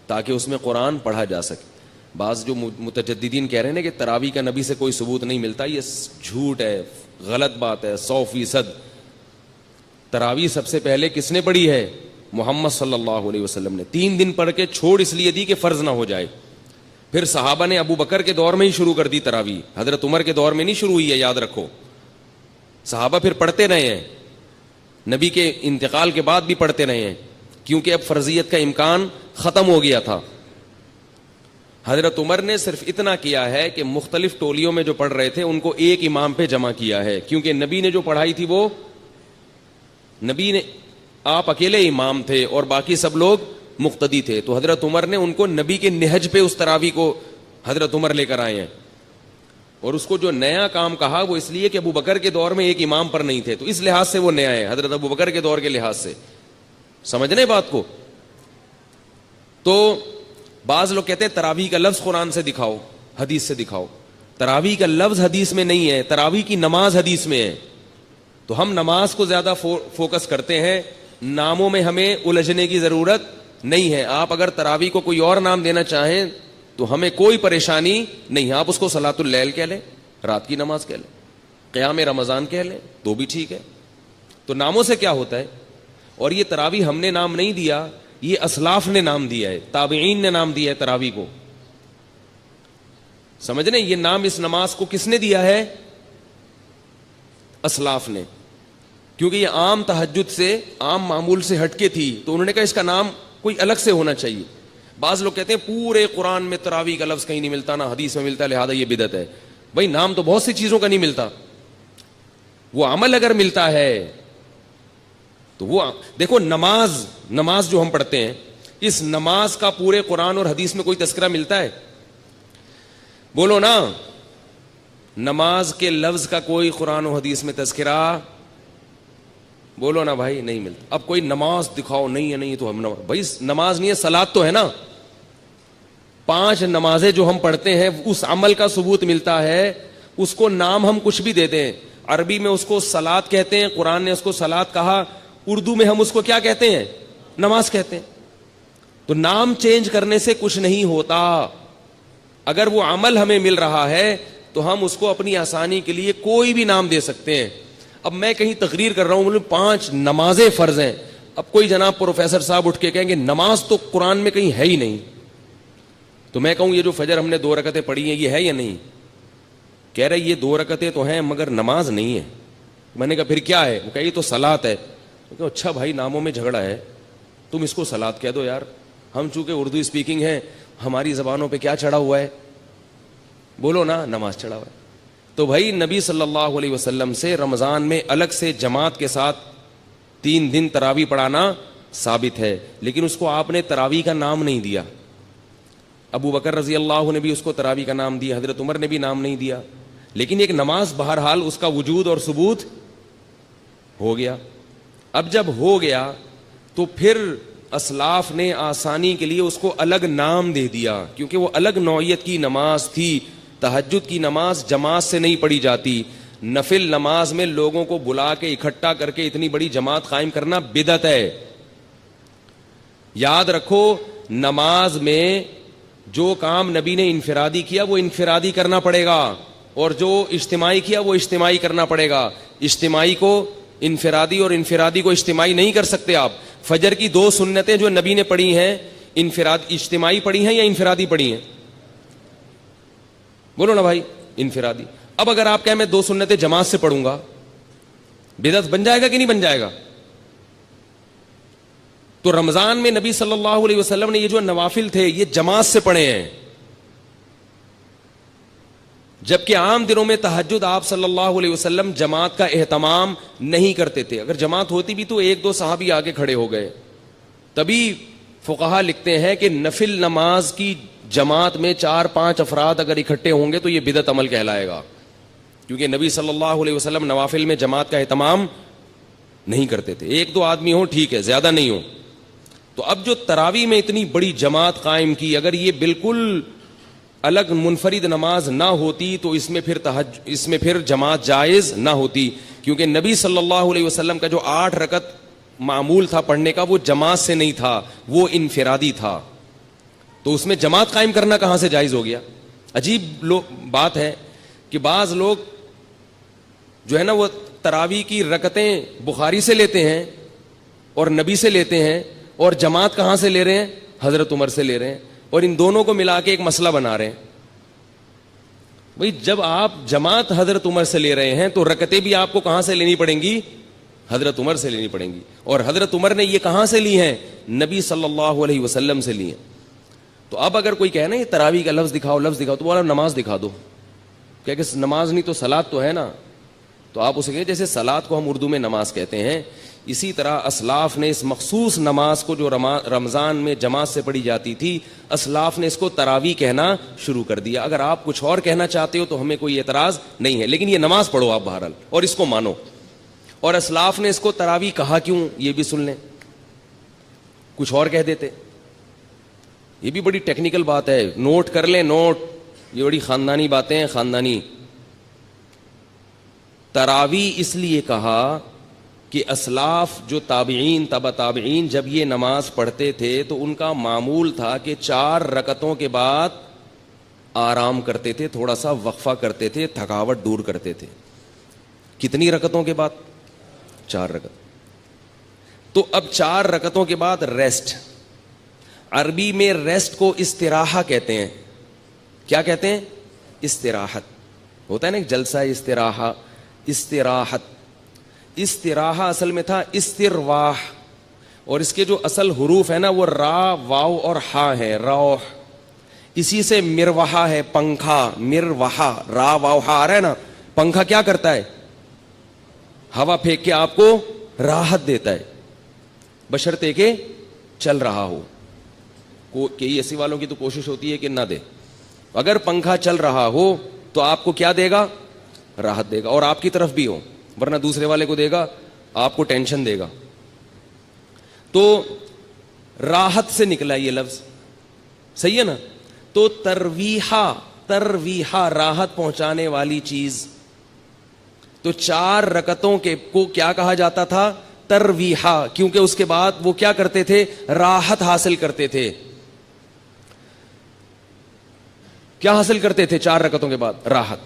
تاکہ اس میں قرآن پڑھا جا سکے. بعض جو متجددین کہہ رہے ہیں کہ تراویح کا نبی سے کوئی ثبوت نہیں ملتا, یہ جھوٹ ہے, غلط بات ہے 100%. تراویح سب سے پہلے کس نے پڑھی ہے؟ محمد صلی اللہ علیہ وسلم نے. 3 دن پڑھ کے چھوڑ اس لیے دی کہ فرض نہ ہو جائے. پھر صحابہ نے ابو بکر کے دور میں ہی شروع کر دی تراویح, حضرت عمر کے دور میں نہیں شروع ہوئی ہے, یاد رکھو. صحابہ پھر پڑھتے رہے ہیں, نبی کے انتقال کے بعد بھی پڑھتے رہے ہیں, کیونکہ اب فرضیت کا امکان ختم ہو گیا تھا. حضرت عمر نے صرف اتنا کیا ہے کہ مختلف ٹولیوں میں جو پڑھ رہے تھے ان کو ایک امام پہ جمع کیا ہے, کیونکہ نبی نے جو پڑھائی تھی وہ نبی نے, آپ اکیلے امام تھے اور باقی سب لوگ مقتدی تھے. تو حضرت عمر نے ان کو نبی کے نہج پہ اس تراویح کو حضرت عمر لے کر آئے ہیں. اور اس کو جو نیا کام کہا وہ اس لیے کہ ابو بکر کے دور میں ایک امام پر نہیں تھے, تو اس لحاظ سے وہ نیا ہے, حضرت ابو بکر کے دور کے لحاظ سے. سمجھنے بات کو. تو بعض لوگ کہتے ہیں تراویح کا لفظ قرآن سے دکھاؤ, حدیث سے دکھاؤ. تراویح کا لفظ حدیث میں نہیں ہے, تراویح کی نماز حدیث میں ہے. تو ہم نماز کو زیادہ فوکس کرتے ہیں, ناموں میں ہمیں الجھنے کی ضرورت نہیں ہے. آپ اگر تراویح کو کوئی اور نام دینا چاہیں تو ہمیں کوئی پریشانی نہیں, آپ اس کو صلاۃ اللیل کہہ لیں, رات کی نماز کہہ لیں, قیام رمضان کہہ لیں, تو بھی ٹھیک ہے. تو ناموں سے کیا ہوتا ہے؟ اور یہ تراویح ہم نے نام نہیں دیا, یہ اسلاف نے نام دیا ہے, تابعین نے نام دیا ہے تراویح کو. سمجھ رہے ہیں؟ یہ نام اس نماز کو کس نے دیا ہے؟ اسلاف نے. کیونکہ یہ عام تہجد سے, عام معمول سے ہٹ کے تھی, تو انہوں نے کہا اس کا نام کوئی الگ سے ہونا چاہیے. بعض لوگ کہتے ہیں پورے قرآن میں تراویح کا لفظ کہیں نہیں ملتا, نہ حدیث میں ملتا, لہذا یہ بدعت ہے. بھائی نام تو بہت سی چیزوں کا نہیں ملتا, وہ عمل اگر ملتا ہے تو وہ دیکھو. نماز جو ہم پڑھتے ہیں, اس نماز کا پورے قرآن اور حدیث میں کوئی تذکرہ ملتا ہے؟ بولو نا. نماز کے لفظ کا کوئی قرآن و حدیث میں تذکرہ, بولو نا بھائی, نہیں ملتا. اب کوئی نماز دکھاؤ, نہیں ہے, نہیں تو ہم بھائی نماز نہیں ہے, صلاۃ تو ہے نا. 5 نمازیں جو ہم پڑھتے ہیں اس عمل کا ثبوت ملتا ہے, اس کو نام ہم کچھ بھی دے دیں. عربی میں اس کو صلاۃ کہتے ہیں, قرآن نے اس کو صلاۃ کہا. اردو میں ہم اس کو کیا کہتے ہیں؟ نماز کہتے ہیں. تو نام چینج کرنے سے کچھ نہیں ہوتا. اگر وہ عمل ہمیں مل رہا ہے تو ہم اس کو اپنی آسانی کے لیے کوئی بھی نام دے سکتے ہیں. اب میں کہیں تقریر کر رہا ہوں, 5 نمازیں فرض ہیں. اب کوئی جناب پروفیسر صاحب اٹھ کے کہیں گے نماز تو قرآن میں کہیں ہے ہی نہیں, تو میں کہوں یہ جو فجر ہم نے 2 رکعتیں پڑھی ہیں یہ ہے یا نہیں؟ کہہ رہے یہ 2 رکعتیں تو ہیں مگر نماز نہیں ہے. میں نے کہا پھر کیا ہے؟ وہ کہا یہ تو صلاۃ ہے. کہ اچھا بھائی ناموں میں جھگڑا ہے, تم اس کو صلاۃ کہہ دو یار. ہم چونکہ اردو اسپیکنگ ہیں, ہماری زبانوں پہ کیا چڑھا ہوا ہے؟ بولو نا, نماز چڑھا ہوا ہے. تو بھائی نبی صلی اللہ علیہ وسلم سے رمضان میں الگ سے جماعت کے ساتھ 3 دن تراویح پڑھانا ثابت ہے, لیکن اس کو آپ نے تراویح کا نام نہیں دیا. ابو بکر رضی اللہ نے بھی اس کو تراویح کا نام دیا, حضرت عمر نے بھی نام نہیں دیا. لیکن ایک نماز بہرحال اس کا وجود اور ثبوت ہو گیا. اب جب ہو گیا تو پھر اسلاف نے آسانی کے لیے اس کو الگ نام دے دیا, کیونکہ وہ الگ نوعیت کی نماز تھی. تہجد کی نماز جماعت سے نہیں پڑھی جاتی. نفل نماز میں لوگوں کو بلا کے اکٹھا کر کے اتنی بڑی جماعت قائم کرنا بدعت ہے. یاد رکھو, نماز میں جو کام نبی نے انفرادی کیا وہ انفرادی کرنا پڑے گا, اور جو اجتماعی کیا وہ اجتماعی کرنا پڑے گا. اجتماعی کو انفرادی اور انفرادی کو اجتماعی نہیں کر سکتے آپ. فجر کی 2 سنتیں جو نبی نے پڑھی ہیں اجتماعی پڑھی ہیں یا انفرادی پڑھی ہیں؟ بولو نا بھائی. انفرادی. اب اگر آپ کہیں میں 2 سنتیں جماعت سے پڑھوں گا, بدعت بن جائے گا کہ نہیں بن جائے گا؟ تو رمضان میں نبی صلی اللہ علیہ وسلم نے یہ جو نوافل تھے یہ جماعت سے پڑھے ہیں, جبکہ عام دنوں میں تہجد آپ صلی اللہ علیہ وسلم جماعت کا اہتمام نہیں کرتے تھے. اگر جماعت ہوتی بھی تو 1-2 صحابی آگے کھڑے ہو گئے. تبھی فقہا لکھتے ہیں کہ نفل نماز کی جماعت میں 4-5 افراد اگر اکٹھے ہوں گے تو یہ بدعت عمل کہلائے گا, کیونکہ نبی صلی اللہ علیہ وسلم نوافل میں جماعت کا اہتمام نہیں کرتے تھے. 1-2 آدمی ہوں ٹھیک ہے, زیادہ نہیں ہوں. تو اب جو تراویح میں اتنی بڑی جماعت قائم کی, اگر یہ بالکل الگ منفرد نماز نہ ہوتی تو اس میں پھر جماعت جائز نہ ہوتی, کیونکہ نبی صلی اللہ علیہ وسلم کا جو 8 رکعت معمول تھا پڑھنے کا وہ جماعت سے نہیں تھا, وہ انفرادی تھا. تو اس میں جماعت قائم کرنا کہاں سے جائز ہو گیا؟ عجیب بات ہے کہ بعض لوگ جو ہے نا وہ تراویح کی رکعتیں بخاری سے لیتے ہیں اور نبی سے لیتے ہیں, اور جماعت کہاں سے لے رہے ہیں؟ حضرت عمر سے لے رہے ہیں, اور ان دونوں کو ملا کے ایک مسئلہ بنا رہے ہیں. بھئی جب آپ جماعت حضرت عمر سے لے رہے ہیں تو رکعتیں بھی آپ کو کہاں سے لینی پڑیں گی؟ حضرت عمر سے لینی پڑیں گی. اور حضرت عمر نے یہ کہاں سے لی ہیں؟ نبی صلی اللہ علیہ وسلم سے لی ہیں. تو اب اگر کوئی کہے نا یہ تراویح کا لفظ دکھاؤ تو بولا نماز دکھا دو, کہ نماز نہیں تو صلاۃ تو ہے نا. تو آپ اسے کہیں جیسے صلاۃ کو ہم اردو میں نماز کہتے ہیں, اسی طرح اسلاف نے اس مخصوص نماز کو جو رمضان میں جماعت سے پڑھی جاتی تھی, اسلاف نے اس کو تراویح کہنا شروع کر دیا. اگر آپ کچھ اور کہنا چاہتے ہو تو ہمیں کوئی اعتراض نہیں ہے, لیکن یہ نماز پڑھو آپ بہرحال اور اس کو مانو. اور اسلاف نے اس کو تراویح کہا کیوں یہ بھی سن لیں, کچھ اور کہہ دیتے. یہ بھی بڑی ٹیکنیکل بات ہے, نوٹ کر لیں, نوٹ, یہ بڑی خاندانی باتیں ہیں, خاندانی. تراویح اس لیے کہا کہ اسلاف جو تابعین تبع تابعین جب یہ نماز پڑھتے تھے تو ان کا معمول تھا کہ 4 رکعتوں کے بعد آرام کرتے تھے, تھوڑا سا وقفہ کرتے تھے, تھکاوٹ دور کرتے تھے. کتنی رکعتوں کے بعد؟ 4 رکعت. تو اب 4 رکعتوں کے بعد ریسٹ. عربی میں ریسٹ کو استراحہ کہتے ہیں. کیا کہتے ہیں؟ استراحت. ہوتا ہے نا ایک جلسہ استراحہ, استراحت. استراحہ اصل میں تھا استرواح, اور اس کے جو اصل حروف ہے نا وہ را, واو اور ہا ہے, روح. اسی سے مروحہ ہے, پنکھا, مروحہ, را واو ہا آ رہا ہے نا. پنکھا کیا کرتا ہے؟ ہوا پھینک کے آپ کو راحت دیتا ہے, بشرطے کہ چل رہا ہو. کئی ایسی والوں کی تو کوشش ہوتی ہے کہ نہ دے. اگر پنکھا چل رہا ہو تو آپ کو کیا دے گا؟ راحت دے گا, اور آپ کی طرف بھی ہو, ورنہ دوسرے والے کو دے گا, آپ کو ٹینشن دے گا. تو راحت سے نکلا یہ لفظ, صحیح ہے نا. تو ترویحہ, ترویحہ راحت پہنچانے والی چیز. تو 4 رکعتوں کے کو کیا کہا جاتا تھا؟ ترویحہ, کیونکہ اس کے بعد وہ کیا کرتے تھے؟ راحت حاصل کرتے تھے. کیا حاصل کرتے تھے 4 رکعتوں کے بعد؟ راحت.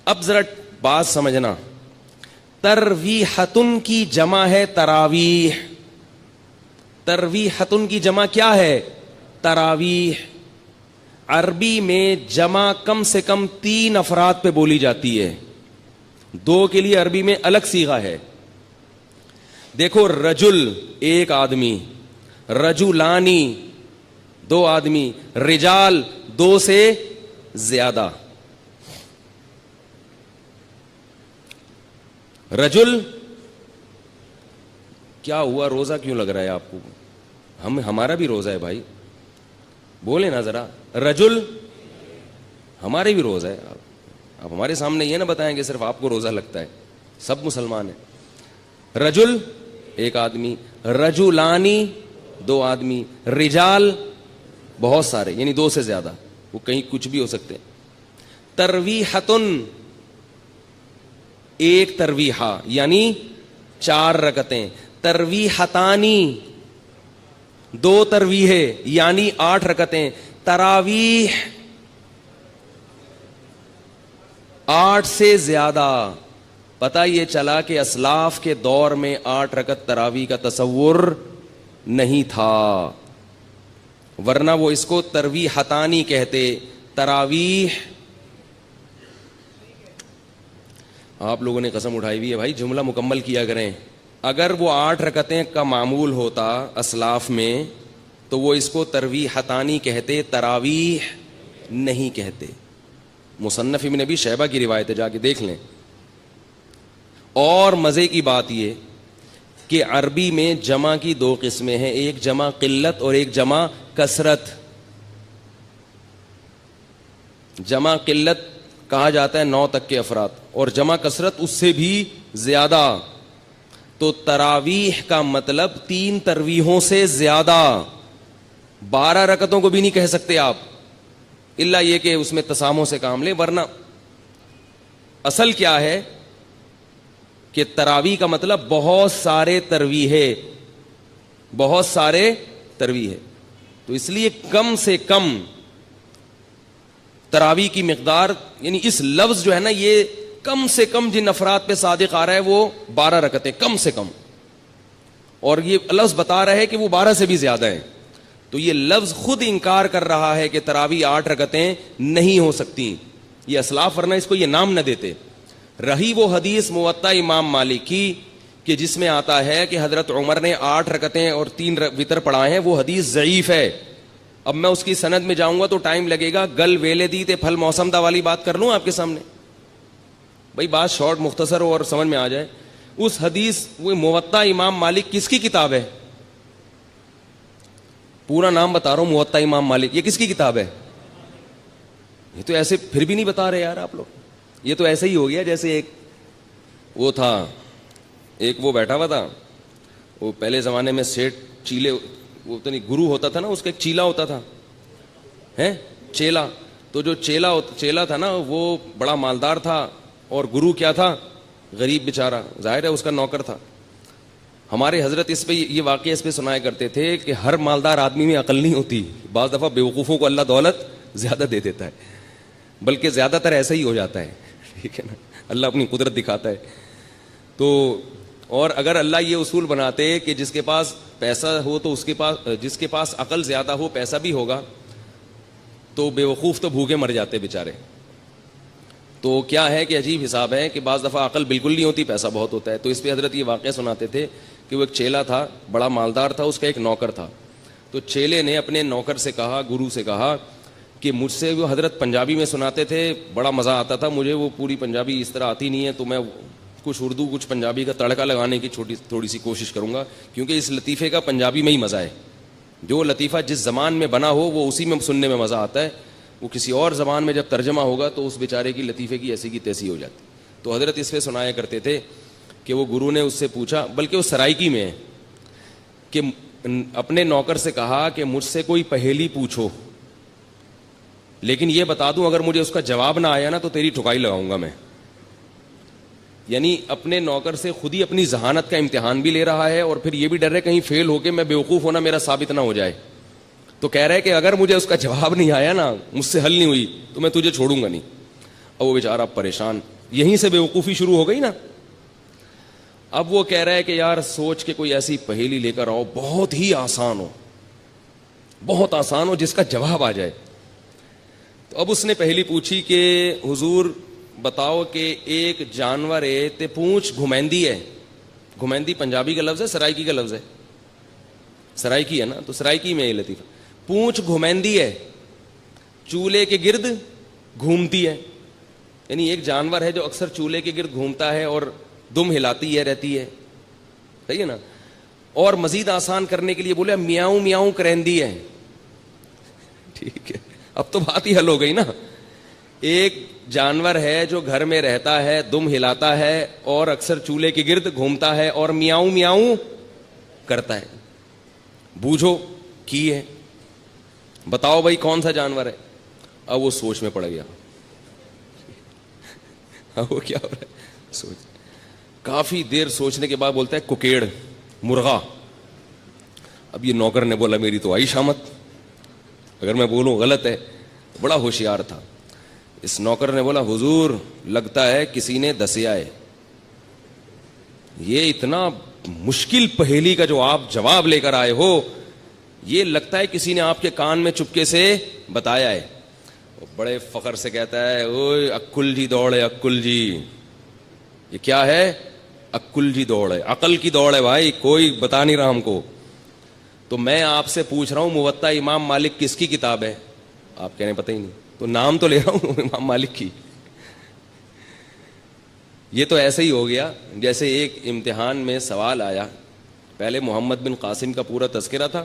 اب ذرا بات سمجھنا, ترویحتن کی جمع ہے تراویح. ترویحتن کی جمع کیا ہے؟ تراویح. عربی میں جمع کم سے کم 3 افراد پہ بولی جاتی ہے. 2 کے لیے عربی میں الگ صیغہ ہے. دیکھو, رجل 1 آدمی, رجلانی 2 آدمی, رجال 2 سے زیادہ. رجل کیا ہوا, روزہ کیوں لگ رہا ہے آپ کو؟ ہمارا بھی روزہ ہے بھائی, بولے نا ذرا. رجل ہمارے بھی روزہ ہے. آپ ہمارے سامنے یہ نہ بتائیں کہ صرف آپ کو روزہ لگتا ہے, سب مسلمان ہیں. رجل 1 آدمی, رجلانی 2 آدمی, رجال بہت سارے, یعنی 2 سے زیادہ, وہ کہیں کچھ بھی ہو سکتے. ترویحتن 1 ترویحہ یعنی 4 رکعتیں. ترویحتانی 2 ترویحیں یعنی 8 رکعتیں. تراویح 8 سے زیادہ. پتہ یہ چلا کہ اسلاف کے دور میں 8 رکعت تراویح کا تصور نہیں تھا, ورنہ وہ اس کو ترویحتانی کہتے. تراویح آپ لوگوں نے قسم اٹھائی ہوئی ہے بھائی جملہ مکمل کیا کریں. اگر وہ 8 رکعتیں کا معمول ہوتا اسلاف میں تو وہ اس کو ترویحتانی کہتے, تراویح نہیں کہتے. مصنف ابن ابی شیبہ کی روایت ہے, جا کے دیکھ لیں. اور مزے کی بات یہ کہ عربی میں جمع کی 2 قسمیں ہیں, ایک جمع قلت اور ایک جمع کثرت. جمع قلت کہا جاتا ہے 9 تک کے افراد, اور جمع کثرت اس سے بھی زیادہ. تو تراویح کا مطلب 3 ترویحوں سے زیادہ. 12 رکعتوں کو بھی نہیں کہہ سکتے آپ, الا یہ کہ اس میں تسامح سے کام لیں, ورنہ اصل کیا ہے کہ تراویح کا مطلب بہت سارے ترویح, بہت سارے ترویح. تو اس لیے کم سے کم تراویح کی مقدار, یعنی اس لفظ جو ہے نا, یہ کم سے کم جن افراد پہ صادق آ رہا ہے وہ 12 رکعتیں کم سے کم, اور یہ لفظ بتا رہا ہے کہ وہ 12 سے بھی زیادہ ہیں. تو یہ لفظ خود انکار کر رہا ہے کہ تراویح 8 رکعتیں نہیں ہو سکتی. یہ اسلاف ورنہ اس کو یہ نام نہ دیتے. رہی وہ حدیث موطا امام مالک کی کہ جس میں آتا ہے کہ حضرت عمر نے 8 رکعتیں اور 3 وتر پڑھائے ہیں, وہ حدیث ضعیف ہے. اب میں اس کی سند میں جاؤں گا تو ٹائم لگے گا. گل ویلے دی تے پھل موسم دا والی بات کر لوں آپ کے سامنے, بھائی بات شارٹ مختصر ہو اور سمجھ میں آ جائے. اس حدیث وہ موطا امام مالک کس کی کتاب ہے؟ پورا نام بتا رہا ہوں, موطا امام مالک. یہ کس کی کتاب ہے؟ یہ تو ایسے پھر بھی نہیں بتا رہے یار آپ لوگ. یہ تو ایسے ہی ہو گیا جیسے ایک وہ تھا, ایک وہ بیٹھا ہوا تھا, وہ پہلے زمانے میں سیٹ چیلے, وہ تو نہیں گرو ہوتا تھا نا, اس کا ایک چیلا ہوتا تھا, ہے چیلا. تو جو چیلا تھا نا وہ بڑا مالدار تھا, اور گرو کیا تھا؟ غریب بیچارہ, ظاہر ہے اس کا نوکر تھا. ہمارے حضرت اس پہ یہ واقعہ اس پہ سنایا کرتے تھے کہ ہر مالدار آدمی میں عقل نہیں ہوتی, بعض دفعہ بیوقوفوں کو اللہ دولت زیادہ دے دیتا ہے, بلکہ زیادہ تر ایسا ہی ہو جاتا ہے, ٹھیک ہے نا, اللہ اپنی قدرت دکھاتا ہے. تو اور اگر اللہ یہ اصول بناتے کہ جس کے پاس پیسہ ہو تو اس کے پاس, جس کے پاس عقل زیادہ ہو پیسہ بھی ہوگا, تو بیوقوف تو بھوکے مر جاتے بیچارے. تو کیا ہے کہ عجیب حساب ہے کہ بعض دفعہ عقل بالکل نہیں ہوتی, پیسہ بہت ہوتا ہے. تو اس پہ حضرت یہ واقعہ سناتے تھے کہ وہ ایک چیلا تھا, بڑا مالدار تھا, اس کا ایک نوکر تھا. تو چیلے نے اپنے نوکر سے کہا, گرو سے کہا کہ مجھ سے, وہ حضرت پنجابی میں سناتے تھے, بڑا مزہ آتا تھا مجھے, وہ پوری پنجابی اس طرح آتی نہیں ہے, تو میں کچھ اردو کچھ پنجابی کا تڑکا لگانے کی تھوڑی سی کوشش کروں گا, کیونکہ اس لطیفے کا پنجابی میں ہی مزہ ہے. جو لطیفہ جس زبان میں بنا ہو وہ اسی میں سننے میں مزہ آتا ہے, وہ کسی اور زبان میں جب ترجمہ ہوگا تو اس بیچارے کی لطیفے کی ایسی کی تیسی ہو جاتی. تو حضرت اس پہ سنایا کرتے تھے کہ وہ گرو نے اس سے پوچھا, بلکہ وہ سرائکی میں ہے, کہ اپنے نوکر سے کہا کہ مجھ سے کوئی پہیلی پوچھو, لیکن یہ بتا دوں اگر مجھے اس کا جواب نہ آیا نا تو تیری ٹھکائی لگاؤں گا میں. یعنی اپنے نوکر سے خود ہی اپنی ذہانت کا امتحان بھی لے رہا ہے, اور پھر یہ بھی ڈر ہے کہیں فیل ہو کے میں بیوقوف ہونا میرا ثابت نہ ہو جائے. تو کہہ رہے کہ اگر مجھے اس کا جواب نہیں آیا نا, مجھ سے حل نہیں ہوئی, تو میں تجھے چھوڑوں گا نہیں. اب وہ بیچارہ پریشان, یہیں سے بیوقوفی شروع ہو گئی نا. اب وہ کہہ رہا ہے کہ یار سوچ کے کوئی ایسی پہیلی لے کر آؤ بہت ہی آسان ہو, بہت آسان ہو, جس کا جواب آ جائے. تو اب اس نے پہلی پوچھی کہ حضور بتاؤ کہ ایک جانور ہے تے پونچھ گھمیندی ہے. گھمیندی پنجابی کا لفظ ہے, سرائکی کا لفظ ہے, سرائکی ہے نا, تو سرائکی میں یہ لطیفہ. پونچھ گھمیندی ہے, چولہے کے گرد گھومتی ہے. یعنی ایک جانور ہے جو اکثر چولہے کے گرد گھومتا ہے اور دم ہلاتی ہے رہتی ہے, صحیح ہے نا. اور مزید آسان کرنے کے لیے بولے میاؤں میاؤں کرندی ہے. ٹھیک ہے, اب تو بات ہی حل ہو گئی نا. ایک جانور ہے جو گھر میں رہتا ہے, دم ہلاتا ہے اور اکثر چولہے کے گرد گھومتا ہے اور میاؤں میاؤں کرتا ہے. بوجھو کی ہے, بتاؤ بھائی کون سا جانور ہے. اب وہ سوچ میں پڑ گیا. اب وہ کیا ہو رہا ہے, سوچ. کافی دیر سوچنے کے بعد بولتا ہے ککیڑ, مرغا. اب یہ نوکر نے بولا میری تو آئی شامت, اگر میں بولوں غلط ہے. بڑا ہوشیار تھا. اس نوکر نے بولا حضور لگتا ہے کسی نے دسیا ہے. یہ اتنا مشکل پہیلی کا جو آپ جواب لے کر آئے ہو, یہ لگتا ہے کسی نے آپ کے کان میں چپکے سے بتایا ہے. بڑے فخر سے کہتا ہے اوئے اکل جی دوڑے, اکل جی یہ کیا ہے؟ عقل کی دوڑ ہے، عقل کی دوڑ ہے بھائی، کوئی بتا نہیں رہا ہم کو. تو میں آپ سے پوچھ رہا ہوں موطا امام مالک کس کی کتاب ہے؟ آپ کہہ رہے ہیں پتہ ہی نہیں. تو نام تو لے رہا ہوں امام مالک کی. یہ تو ایسے ہی ہو گیا جیسے ایک امتحان میں سوال آیا، پہلے محمد بن قاسم کا پورا تذکرہ تھا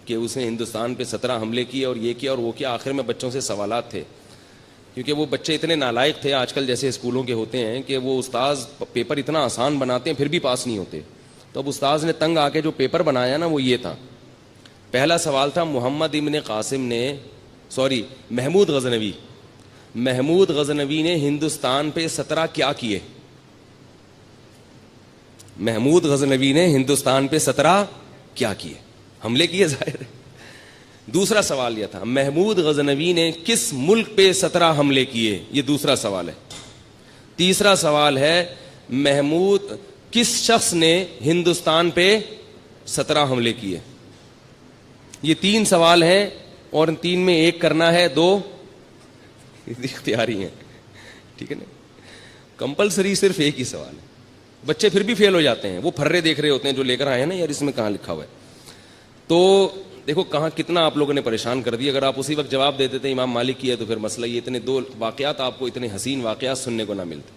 کہ اس نے ہندوستان پہ 17 حملے کیے اور یہ کیا اور وہ کیا. آخر میں بچوں سے سوالات تھے، کیونکہ وہ بچے اتنے نالائق تھے آج کل جیسے اسکولوں کے ہوتے ہیں کہ وہ استاذ پیپر اتنا آسان بناتے ہیں پھر بھی پاس نہیں ہوتے. تو اب استاذ نے تنگ آ کے جو پیپر بنایا نا وہ یہ تھا. پہلا سوال تھا محمود غزنوی نے ہندوستان پہ 17 کیا کیے؟ محمود غزنوی نے ہندوستان پہ 17 کیا کیے؟ حملے کیے ظاہر ہے. دوسرا سوال یہ تھا محمود غزنوی نے کس ملک پہ 17 حملے کیے؟ یہ دوسرا سوال ہے. تیسرا سوال ہے کس شخص نے ہندوستان پہ 17 حملے کیے؟ یہ 3 سوال ہیں اور 3 میں ایک کرنا ہے، 2 اختیاری ہیں. ٹھیک ہے نا؟ کمپلسری صرف ایک ہی سوال ہے. بچے پھر بھی فیل ہو جاتے ہیں، وہ پھرے دیکھ رہے ہوتے ہیں جو لے کر آئے ہیں نا، یار اس میں کہاں لکھا ہوا ہے. تو دیکھو کہاں کتنا آپ لوگوں نے پریشان کر دیا. اگر آپ اسی وقت جواب دے دیتے امام مالک کی ہے تو پھر مسئلہ یہ اتنے 2 واقعات آپ کو اتنے حسین واقعات سننے کو نہ ملتے.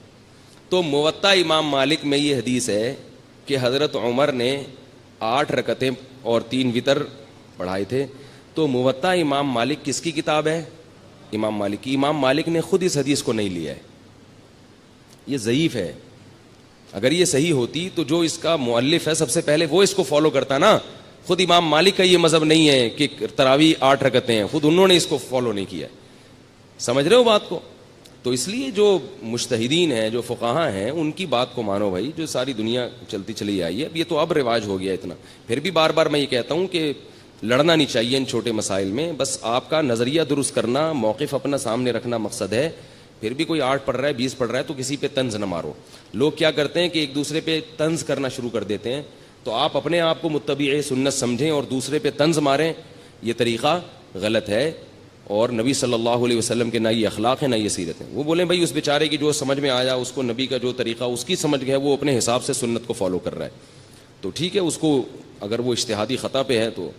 تو موطا امام مالک میں یہ حدیث ہے کہ حضرت عمر نے 8 رکعتیں اور 3 وتر پڑھائے تھے. تو موطا امام مالک کس کی کتاب ہے؟ امام مالک کی. امام مالک نے خود اس حدیث کو نہیں لیا ہے، یہ ضعیف ہے. اگر یہ صحیح ہوتی تو جو اس کا مؤلف ہے سب سے پہلے وہ اس کو فالو کرتا نا. خود امام مالک کا یہ مذہب نہیں ہے کہ تراویح 8 رکعتیں ہیں، خود انہوں نے اس کو فالو نہیں کیا. سمجھ رہے ہو بات کو؟ تو اس لیے جو مجتہدین ہیں، جو فقہاء ہیں، ان کی بات کو مانو بھائی. جو ساری دنیا چلتی چلی آئی ہے، اب یہ تو اب رواج ہو گیا اتنا. پھر بھی بار بار میں یہ کہتا ہوں کہ لڑنا نہیں چاہیے ان چھوٹے مسائل میں. بس آپ کا نظریہ درست کرنا، موقف اپنا سامنے رکھنا مقصد ہے. پھر بھی کوئی 8 پڑھ رہا ہے، 20 پڑھ رہا ہے تو کسی پہ طنز نہ مارو. لوگ کیا کرتے ہیں کہ ایک دوسرے پہ طنز کرنا شروع کر دیتے ہیں. تو آپ اپنے آپ کو متبع سنت سمجھیں اور دوسرے پہ طنز ماریں، یہ طریقہ غلط ہے. اور نبی صلی اللہ علیہ وسلم کے نہ یہ اخلاق ہے نہ یہ سیرت ہے. وہ بولیں بھائی اس بیچارے کی جو سمجھ میں آیا، اس کو نبی کا جو طریقہ اس کی سمجھ گیا، وہ اپنے حساب سے سنت کو فالو کر رہا ہے تو ٹھیک ہے. اس کو اگر وہ اجتہادی خطا پہ ہے تو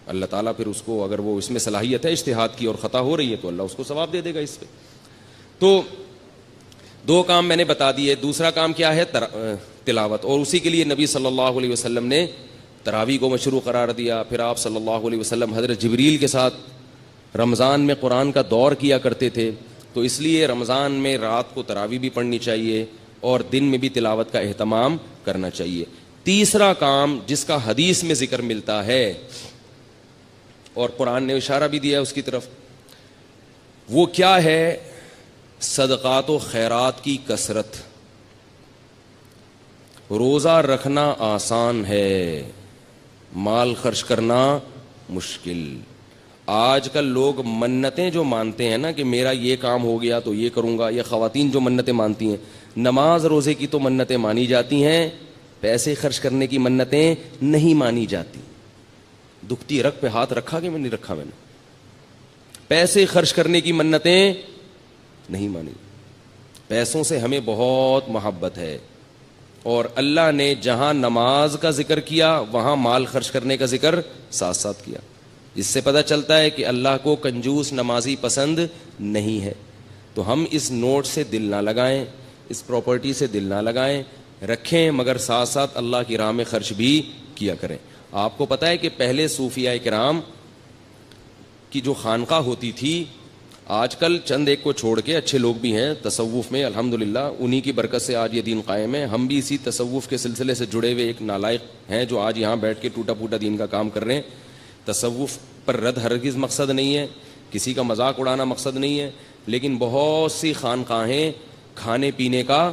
اللہ تعالیٰ پھر اس کو، اگر وہ اس میں صلاحیت ہے اجتہاد کی اور خطا ہو رہی ہے تو اللہ اس کو ثواب دے دے گا اس پہ. تو 2 کام میں نے بتا دیے. دوسرا کام کیا ہے؟ تلاوت. اور اسی کے لیے نبی صلی اللہ علیہ وسلم نے تراویح کو مشروع قرار دیا. پھر آپ صلی اللہ علیہ وسلم حضرت جبریل کے ساتھ رمضان میں قرآن کا دور کیا کرتے تھے. تو اس لیے رمضان میں رات کو تراویح بھی پڑھنی چاہیے اور دن میں بھی تلاوت کا اہتمام کرنا چاہیے. تیسرا کام جس کا حدیث میں ذکر ملتا ہے اور قرآن نے اشارہ بھی دیا ہے اس کی طرف، وہ کیا ہے؟ صدقات و خیرات کی کثرت. روزہ رکھنا آسان ہے، مال خرچ کرنا مشکل. آج کل لوگ منتیں جو مانتے ہیں نا کہ میرا یہ کام ہو گیا تو یہ کروں گا، یا خواتین جو منتیں مانتی ہیں، نماز روزے کی تو منتیں مانی جاتی ہیں، پیسے خرچ کرنے کی منتیں نہیں مانی جاتی. دکھتی رگ پہ ہاتھ رکھا کہ میں نہیں رکھا؟ میں نے پیسے خرچ کرنے کی منتیں نہیں مانی. پیسوں سے ہمیں بہت محبت ہے اور اللہ نے جہاں نماز کا ذکر کیا وہاں مال خرچ کرنے کا ذکر ساتھ ساتھ کیا. اس سے پتہ چلتا ہے کہ اللہ کو کنجوس نمازی پسند نہیں ہے. تو ہم اس نوٹ سے دل نہ لگائیں، اس پراپرٹی سے دل نہ لگائیں، رکھیں مگر ساتھ ساتھ اللہ کی راہ میں خرچ بھی کیا کریں. آپ کو پتہ ہے کہ پہلے صوفیاء کرام کی جو خانقاہ ہوتی تھی، آج کل چند ایک کو چھوڑ کے اچھے لوگ بھی ہیں تصوف میں الحمدللہ، انہی کی برکت سے آج یہ دین قائم ہے. ہم بھی اسی تصوف کے سلسلے سے جڑے ہوئے ایک نالائق ہیں جو آج یہاں بیٹھ کے ٹوٹا پھوٹا دین کا کام کر رہے ہیں. تصوف پر رد ہرگز مقصد نہیں ہے، کسی کا مذاق اڑانا مقصد نہیں ہے، لیکن بہت سی خانقاہیں کھانے پینے کا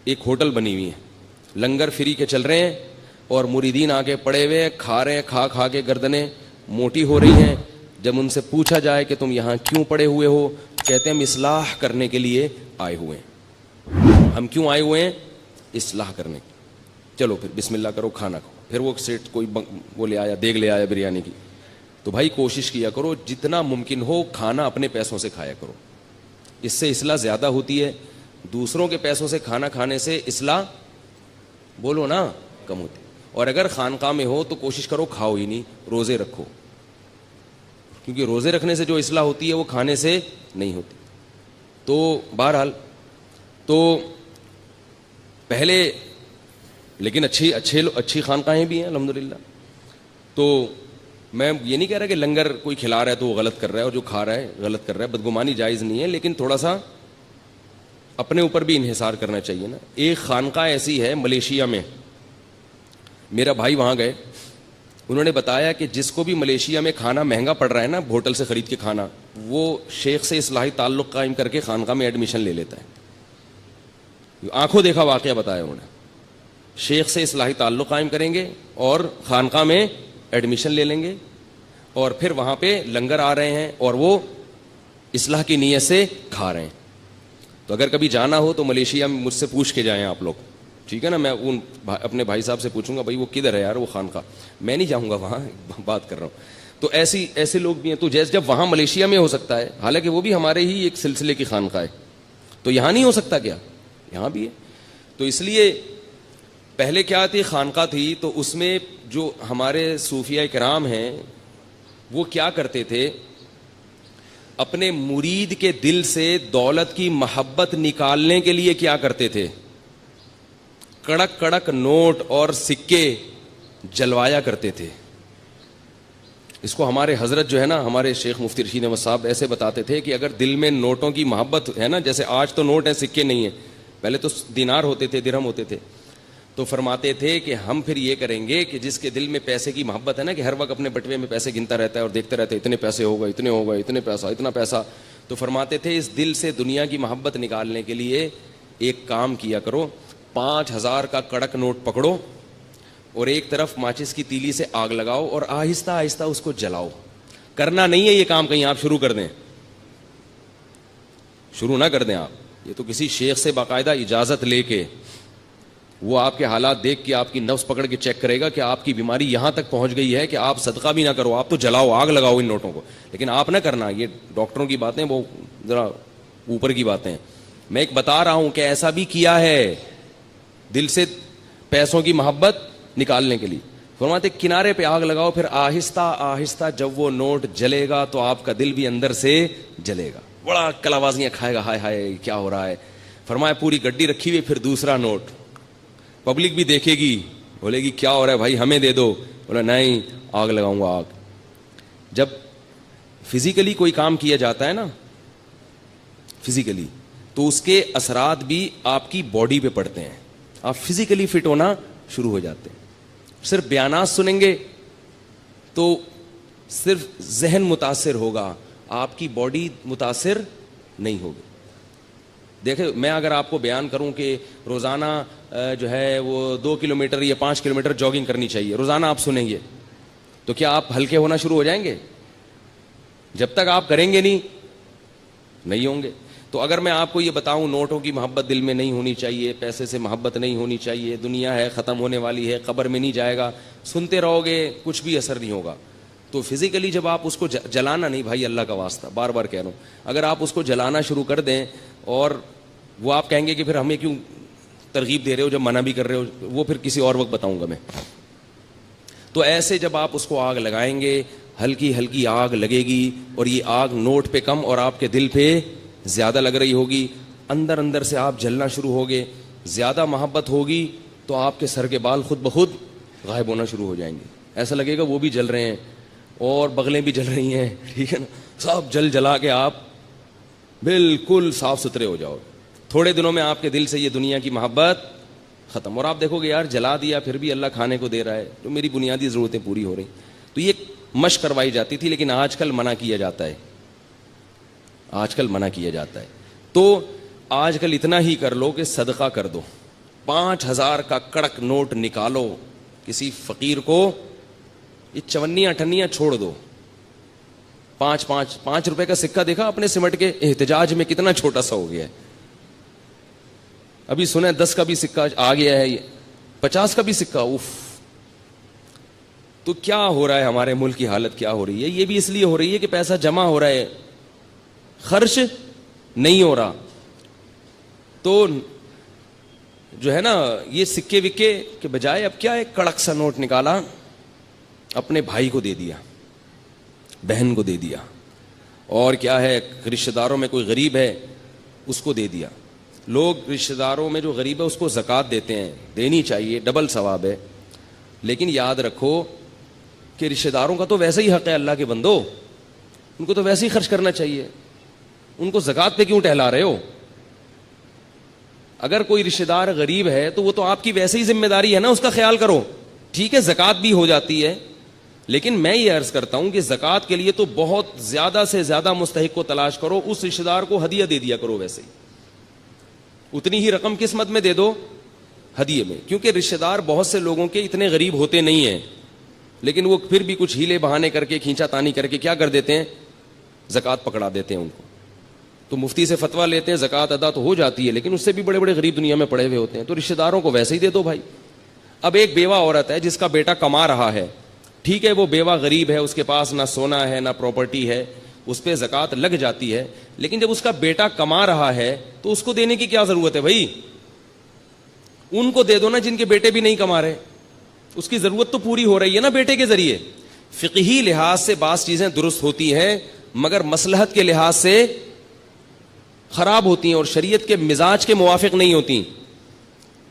ایک ہوٹل بنی ہوئی ہیں، لنگر فری کے چل رہے ہیں اور مریدین آگے پڑے ہوئے کھا رہے ہیں، کھا کھا کے گردنیں موٹی ہو رہی ہیں. جب ان سے پوچھا جائے کہ تم یہاں کیوں پڑے ہوئے ہو، کہتے ہیں ہم اصلاح کرنے کے لیے آئے ہوئے ہیں. ہم کیوں آئے ہوئے ہیں؟ اصلاح کرنے. چلو پھر بسم اللہ کرو، کھانا کھاؤ. پھر وہ سیٹ کوئی وہ لے آیا، دیگ لے آیا بریانی کی. تو بھائی کوشش کیا کرو جتنا ممکن ہو کھانا اپنے پیسوں سے کھایا کرو، اس سے اصلاح زیادہ ہوتی ہے. دوسروں کے پیسوں سے کھانا کھانے سے اصلاح بولو نا کم ہوتی. اور اگر خانقاہ میں ہو تو کوشش کرو کھاؤ ہی نہیں, روزے رکھو, کیونکہ روزے رکھنے سے جو اصلاح ہوتی ہے وہ کھانے سے نہیں ہوتی. تو بہرحال تو پہلے لیکن اچھی خانقاہیں بھی ہیں الحمدللہ. تو میں یہ نہیں کہہ رہا کہ لنگر کوئی کھلا رہا ہے تو وہ غلط کر رہا ہے اور جو کھا رہا ہے غلط کر رہا ہے, بدگمانی جائز نہیں ہے, لیکن تھوڑا سا اپنے اوپر بھی انحصار کرنا چاہیے نا. ایک خانقاہ ایسی ہے ملیشیا میں, میرا بھائی وہاں گئے, انہوں نے بتایا کہ جس کو بھی ملیشیا میں کھانا مہنگا پڑ رہا ہے نا ہوٹل سے خرید کے کھانا, وہ شیخ سے اصلاحی تعلق قائم کر کے خانقاہ میں ایڈمیشن لے لیتا ہے. آنکھوں دیکھا واقعہ بتایا انہوں نے. شیخ سے اصلاحی تعلق قائم کریں گے اور خانقاہ میں ایڈمیشن لے لیں گے, اور پھر وہاں پہ لنگر آ رہے ہیں اور وہ اصلاح کی نیت سے کھا رہے ہیں. تو اگر کبھی جانا ہو تو ملیشیا میں مجھ سے پوچھ کے جائیں آپ لوگ, ٹھیک ہے نا. میں ان اپنے بھائی صاحب سے پوچھوں گا بھائی وہ کدھر ہے یار وہ خانقاہ, میں نہیں جاؤں گا وہاں, بات کر رہا ہوں. تو ایسے لوگ بھی ہیں. تو جب وہاں ملیشیا میں ہو سکتا ہے, حالانکہ وہ بھی ہمارے ہی ایک سلسلے کی خانقاہ ہے, تو یہاں نہیں ہو سکتا کیا؟ یہاں بھی ہے. تو اس لیے پہلے کیا تھی, خانقاہ تھی, تو اس میں جو ہمارے صوفیاء کرام ہیں وہ کیا کرتے تھے, اپنے مرید کے دل سے دولت کی محبت نکالنے کے لیے کیا کرتے تھے, کڑک کڑک نوٹ اور سکے جلوایا کرتے تھے. اس کو ہمارے حضرت جو ہے نا, ہمارے شیخ مفتی رشید احمد صاحب ایسے بتاتے تھے کہ اگر دل میں نوٹوں کی محبت ہے نا, جیسے آج تو نوٹ ہیں سکے نہیں ہیں, پہلے تو دینار ہوتے تھے, درہم ہوتے تھے, تو فرماتے تھے کہ ہم پھر یہ کریں گے کہ جس کے دل میں پیسے کی محبت ہے نا, کہ ہر وقت اپنے بٹوے میں پیسے گنتا رہتا ہے اور دیکھتے رہتا ہے اتنے پیسے ہوگا, اتنے ہوگا, اتنے پیسہ, اتنا پیسہ, تو فرماتے تھے اس دل سے دنیا کی محبت نکالنے کے لیے ایک کام کیا کرو, 5,000 کا کڑک نوٹ پکڑو اور ایک طرف ماچس کی تیلی سے آگ لگاؤ اور آہستہ آہستہ اس کو جلاؤ. کرنا نہیں ہے یہ کام کہیں آپ شروع کر دیں, شروع نہ کر دیں آپ, یہ تو کسی شیخ سے باقاعدہ اجازت لے کے, وہ آپ کے حالات دیکھ کے آپ کی نفس پکڑ کے چیک کرے گا کہ آپ کی بیماری یہاں تک پہنچ گئی ہے کہ آپ صدقہ بھی نہ کرو, آپ تو جلاؤ, آگ لگاؤ ان نوٹوں کو, لیکن آپ نہ کرنا. یہ ڈاکٹروں کی باتیں وہ ذرا اوپر کی باتیں. میں ایک بتا رہا ہوں کہ ایسا بھی کیا ہے دل سے پیسوں کی محبت نکالنے کے لیے. فرماتے کنارے پہ آگ لگاؤ, پھر آہستہ آہستہ جب وہ نوٹ جلے گا تو آپ کا دل بھی اندر سے جلے گا, بڑا کلاوازیاں کھائے گا, ہائے ہائے کیا ہو رہا ہے. فرمایا پوری گڈی رکھی ہوئی, پھر دوسرا نوٹ, پبلک بھی دیکھے گی, بولے گی کیا ہو رہا ہے بھائی ہمیں دے دو, بولا نہیں آگ لگاؤں گا. آگ جب فزیکلی کوئی کام کیا جاتا ہے نا, فزیکلی, تو اس کے اثرات بھی آپ کی باڈی پہ پڑتے ہیں, آپ فزیکلی فٹ ہونا شروع ہو جاتے ہیں. صرف بیانات سنیں گے تو صرف ذہن متاثر ہوگا, آپ کی باڈی متاثر نہیں ہوگی. دیکھیں میں اگر آپ کو بیان کروں کہ روزانہ جو ہے وہ 2 کلومیٹر یا 5 کلومیٹر جاگنگ کرنی چاہیے, روزانہ آپ سنیں گے تو کیا آپ ہلکے ہونا شروع ہو جائیں گے؟ جب تک آپ کریں گے نہیں ہوں گے. تو اگر میں آپ کو یہ بتاؤں نوٹوں کی محبت دل میں نہیں ہونی چاہیے, پیسے سے محبت نہیں ہونی چاہیے, دنیا ہے ختم ہونے والی ہے, قبر میں نہیں جائے گا, سنتے رہو گے کچھ بھی اثر نہیں ہوگا. تو فزیکلی جب آپ اس کو جلانا نہیں, بھائی اللہ کا واسطہ بار بار کہہ رہا ہوں, اگر آپ اس کو جلانا شروع کر دیں اور وہ آپ کہیں گے کہ پھر ہمیں کیوں ترغیب دے رہے ہو جب منع بھی کر رہے ہو, وہ پھر کسی اور وقت بتاؤں گا میں. تو ایسے جب آپ اس کو آگ لگائیں گے, ہلکی ہلکی آگ لگے گی اور یہ آگ نوٹ پہ کم اور آپ کے دل پہ زیادہ لگ رہی ہوگی, اندر اندر سے آپ جلنا شروع ہوگے. زیادہ محبت ہوگی تو آپ کے سر کے بال خود بخود غائب ہونا شروع ہو جائیں گے, ایسا لگے گا وہ بھی جل رہے ہیں اور بغلیں بھی جل رہی ہیں, ٹھیک ہے نا, سب جلا کے آپ بالکل صاف ستھرے ہو جاؤ. تھوڑے دنوں میں آپ کے دل سے یہ دنیا کی محبت ختم, اور آپ دیکھو گے یار جلا دیا پھر بھی اللہ کھانے کو دے رہا ہے, تو میری بنیادی ضرورتیں پوری ہو رہی. تو یہ مشق کروائی جاتی تھی, لیکن آج کل منع کیا جاتا ہے, آج کل منع کیا جاتا ہے. تو آج کل اتنا ہی کر لو کہ صدقہ کر دو, 5,000 کا کڑک نوٹ نکالو, کسی فقیر کو یہ چونیاں ٹھنیاں چھوڑ دو. 5 روپے کا سکہ دیکھا اپنے سمٹ کے احتجاج میں کتنا چھوٹا سا ہو گیا ہے. ابھی سنا 10 کا بھی سکہ آ گیا ہے, 50 کا بھی سکہ, اوف. تو کیا ہو رہا ہے, ہمارے ملک کی حالت کیا ہو رہی ہے؟ یہ بھی اس لیے ہو رہی ہے کہ پیسہ جمع ہو رہا ہے, خرچ نہیں ہو رہا. تو جو ہے نا یہ سکے وکے کے بجائے اب کیا ایک کڑک سا نوٹ نکالا, اپنے بھائی کو دے دیا, بہن کو دے دیا, اور کیا ہے رشتہ داروں میں کوئی غریب ہے اس کو دے دیا. لوگ رشتہ داروں میں جو غریب ہے اس کو زکوٰۃ دیتے ہیں, دینی چاہیے, ڈبل ثواب ہے. لیکن یاد رکھو کہ رشتہ داروں کا تو ویسے ہی حق ہے, اللہ کے بندو, ان کو تو ویسے ہی خرچ کرنا چاہیے, ان کو زکوٰۃ پہ کیوں ٹہلا رہے ہو؟ اگر کوئی رشتہ دار غریب ہے تو وہ تو آپ کی ویسے ہی ذمہ داری ہے نا, اس کا خیال کرو. ٹھیک ہے زکوٰۃ بھی ہو جاتی ہے, لیکن میں یہ عرض کرتا ہوں کہ زکوٰۃ کے لیے تو بہت زیادہ سے زیادہ مستحق کو تلاش کرو, اس رشتہ دار کو ہدیہ دے دیا کرو, ویسے ہی اتنی ہی رقم قسمت میں دے دو ہدیے میں, کیونکہ رشتہ دار بہت سے لوگوں کے اتنے غریب ہوتے نہیں ہیں, لیکن وہ پھر بھی کچھ ہیلے بہانے کر کے, کھینچا تانی کر کے کیا کر دیتے ہیں, زکوٰۃ پکڑا دیتے ہیں ان کو. تو مفتی سے فتویٰ لیتے ہیں, زکوٰۃ ادا تو ہو جاتی ہے لیکن اس سے بھی بڑے بڑے غریب دنیا میں پڑے ہوئے ہوتے ہیں, تو رشتہ داروں کو ویسے ہی دے دو بھائی. اب ایک بیوہ عورت ہے جس کا بیٹا کما رہا ہے, ٹھیک ہے وہ بیوہ غریب ہے, اس کے پاس نہ سونا ہے نہ پراپرٹی ہے, اس پہ زکوٰۃ لگ جاتی ہے, لیکن جب اس کا بیٹا کما رہا ہے تو اس کو دینے کی کیا ضرورت ہے بھائی؟ ان کو دے دو نا جن کے بیٹے بھی نہیں کما رہے, اس کی ضرورت تو پوری ہو رہی ہے نا بیٹے کے ذریعے. فقہی لحاظ سے بعض چیزیں درست ہوتی ہیں مگر مصلحت کے لحاظ سے خراب ہوتی ہیں اور شریعت کے مزاج کے موافق نہیں ہوتی.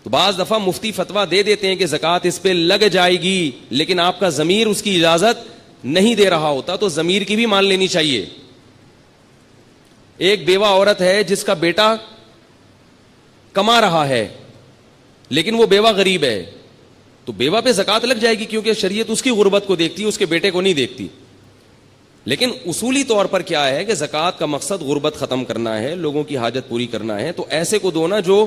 تو بعض دفعہ مفتی فتویٰ دے دیتے ہیں کہ زکوٰۃ اس پہ لگ جائے گی, لیکن آپ کا ضمیر اس کی اجازت نہیں دے رہا ہوتا, تو ضمیر کی بھی مان لینی چاہیے. ایک بیوہ عورت ہے جس کا بیٹا کما رہا ہے لیکن وہ بیوہ غریب ہے, تو بیوہ پہ زکوٰۃ لگ جائے گی کیونکہ شریعت اس کی غربت کو دیکھتی ہے, اس کے بیٹے کو نہیں دیکھتی. لیکن اصولی طور پر کیا ہے کہ زکوٰۃ کا مقصد غربت ختم کرنا ہے, لوگوں کی حاجت پوری کرنا ہے, تو ایسے کو دو نا جو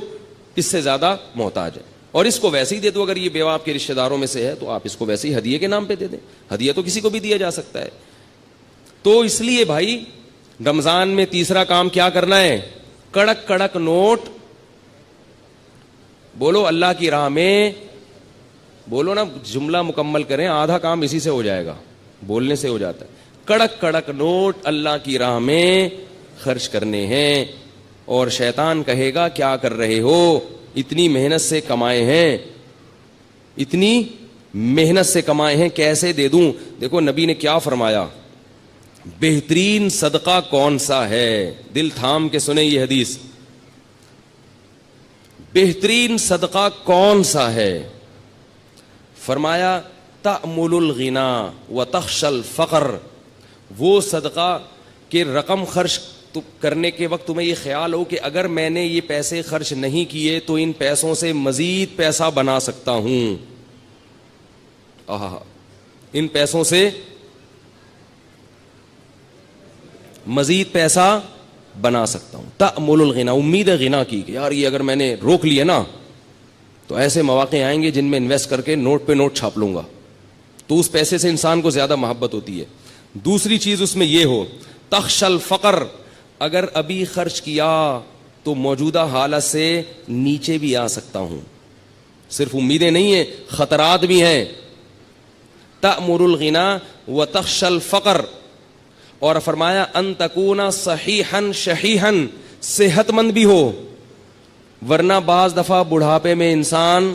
اس سے زیادہ محتاج ہے, اور اس کو ویسے ہی دے دو. اگر یہ بیوہ آپ کے رشتہ داروں میں سے ہے تو آپ اس کو ویسے ہی ہدیے کے نام پہ دے دیں, ہدیہ تو کسی کو بھی دیا جا سکتا ہے. تو اس لیے بھائی رمضان میں تیسرا کام کیا کرنا ہے, کڑک کڑک نوٹ بولو اللہ کی راہ میں, بولو نا, جملہ مکمل کریں, آدھا کام اسی سے ہو جائے گا, بولنے سے ہو جاتا ہے. کڑک کڑک نوٹ اللہ کی راہ میں خرچ کرنے ہیں, اور شیطان کہے گا کیا کر رہے ہو, اتنی محنت سے کمائے ہیں, اتنی محنت سے کمائے ہیں, کیسے دے دوں. دیکھو نبی نے کیا فرمایا, بہترین صدقہ کون سا ہے, دل تھام کے سنیں یہ حدیث, بہترین صدقہ کون سا ہے. فرمایا تأمل الغنا وتخشى الفقر, وہ صدقہ کہ رقم خرچ کرنے کے وقت تمہیں یہ خیال ہو کہ اگر میں نے یہ پیسے خرچ نہیں کیے تو ان پیسوں سے مزید پیسہ بنا سکتا ہوں, ان پیسوں سے مزید پیسہ بنا سکتا ہوں. تأمل الغنا, امید ہے غنا کی کہ یار یہ اگر میں نے روک لیا نا تو ایسے مواقع آئیں گے جن میں انویسٹ کر کے نوٹ پہ نوٹ چھاپ لوں گا, تو اس پیسے سے انسان کو زیادہ محبت ہوتی ہے. دوسری چیز اس میں یہ ہو, تخشى الفقر, اگر ابھی خرچ کیا تو موجودہ حالت سے نیچے بھی آ سکتا ہوں, صرف امیدیں نہیں ہیں خطرات بھی ہیں. تأمر الغنا وتخشى الفقر, اور فرمایا ان تکون صحیحا شحیحا, صحت مند بھی ہو, ورنہ بعض دفعہ بڑھاپے میں انسان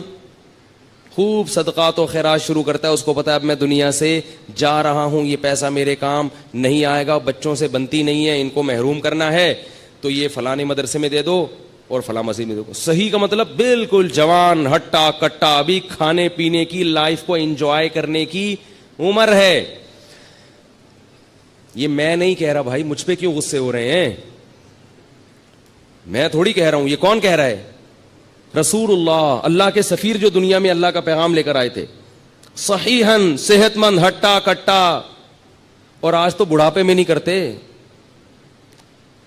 خوب صدقات و خیرات شروع کرتا ہے, اس کو پتا ہے اب میں دنیا سے جا رہا ہوں, یہ پیسہ میرے کام نہیں آئے گا, بچوں سے بنتی نہیں ہے, ان کو محروم کرنا ہے, تو یہ فلانے مدرسے میں دے دو اور فلاں مسجد میں دے دو. صحیح کا مطلب بالکل جوان ہٹا کٹا, ابھی کھانے پینے کی, لائف کو انجوائے کرنے کی عمر ہے. یہ میں نہیں کہہ رہا بھائی, مجھ پہ کیوں غصے ہو رہے ہیں, میں تھوڑی کہہ رہا ہوں, یہ کون کہہ رہا ہے, رسول اللہ, اللہ کے سفیر جو دنیا میں اللہ کا پیغام لے کر آئے تھے. صحیحاً, صحت مند, ہٹا کٹا, اور آج تو بڑھاپے میں نہیں کرتے,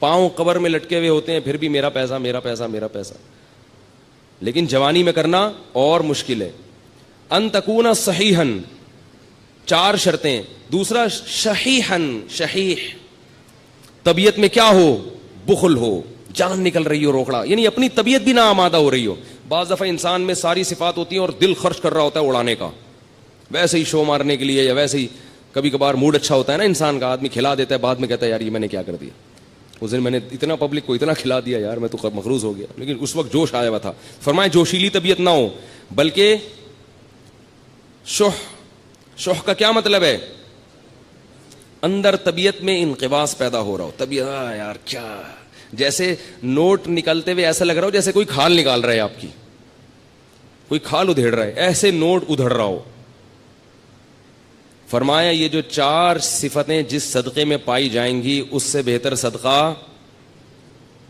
پاؤں قبر میں لٹکے ہوئے ہوتے ہیں, پھر بھی میرا پیسہ میرا پیسہ میرا پیسہ. لیکن جوانی میں کرنا اور مشکل ہے. ان تکون صحیحاً, 4 شرطیں. دوسرا شحیحاً, شحیح, طبیعت میں کیا ہو, بخل ہو, جان نکل رہی ہو, روکڑا, یعنی اپنی طبیعت بھی نہ آمادہ ہو رہی ہو. بعض دفعہ انسان میں ساری صفات ہوتی ہیں اور دل خرچ کر رہا ہوتا ہے اڑانے کا, ویسے ہی شو مارنے کے لیے, یا ویسے ہی کبھی کبھار موڈ اچھا ہوتا ہے نا انسان کا, آدمی کھلا دیتا ہے, بعد میں کہتا ہے یار یہ میں نے کیا کر دیا. اس دن میں نے اتنا پبلک کو اتنا کھلا دیا یار، میں تو مخروض ہو گیا، لیکن اس وقت جوش آیا ہوا تھا. فرمائے جوشیلی طبیعت نہ ہو، بلکہ شح کا کیا مطلب ہے؟ اندر طبیعت میں انقباض پیدا ہو رہا ہو، طبیعت یار کیا، جیسے نوٹ نکلتے ہوئے ایسا لگ رہا ہو جیسے کوئی کھال نکال رہا ہے، آپ کی کوئی کھال ادھیڑ رہا ہے، ایسے نوٹ ادھڑ رہا ہو. فرمایا یہ جو 4 صفتیں جس صدقے میں پائی جائیں گی اس سے بہتر صدقہ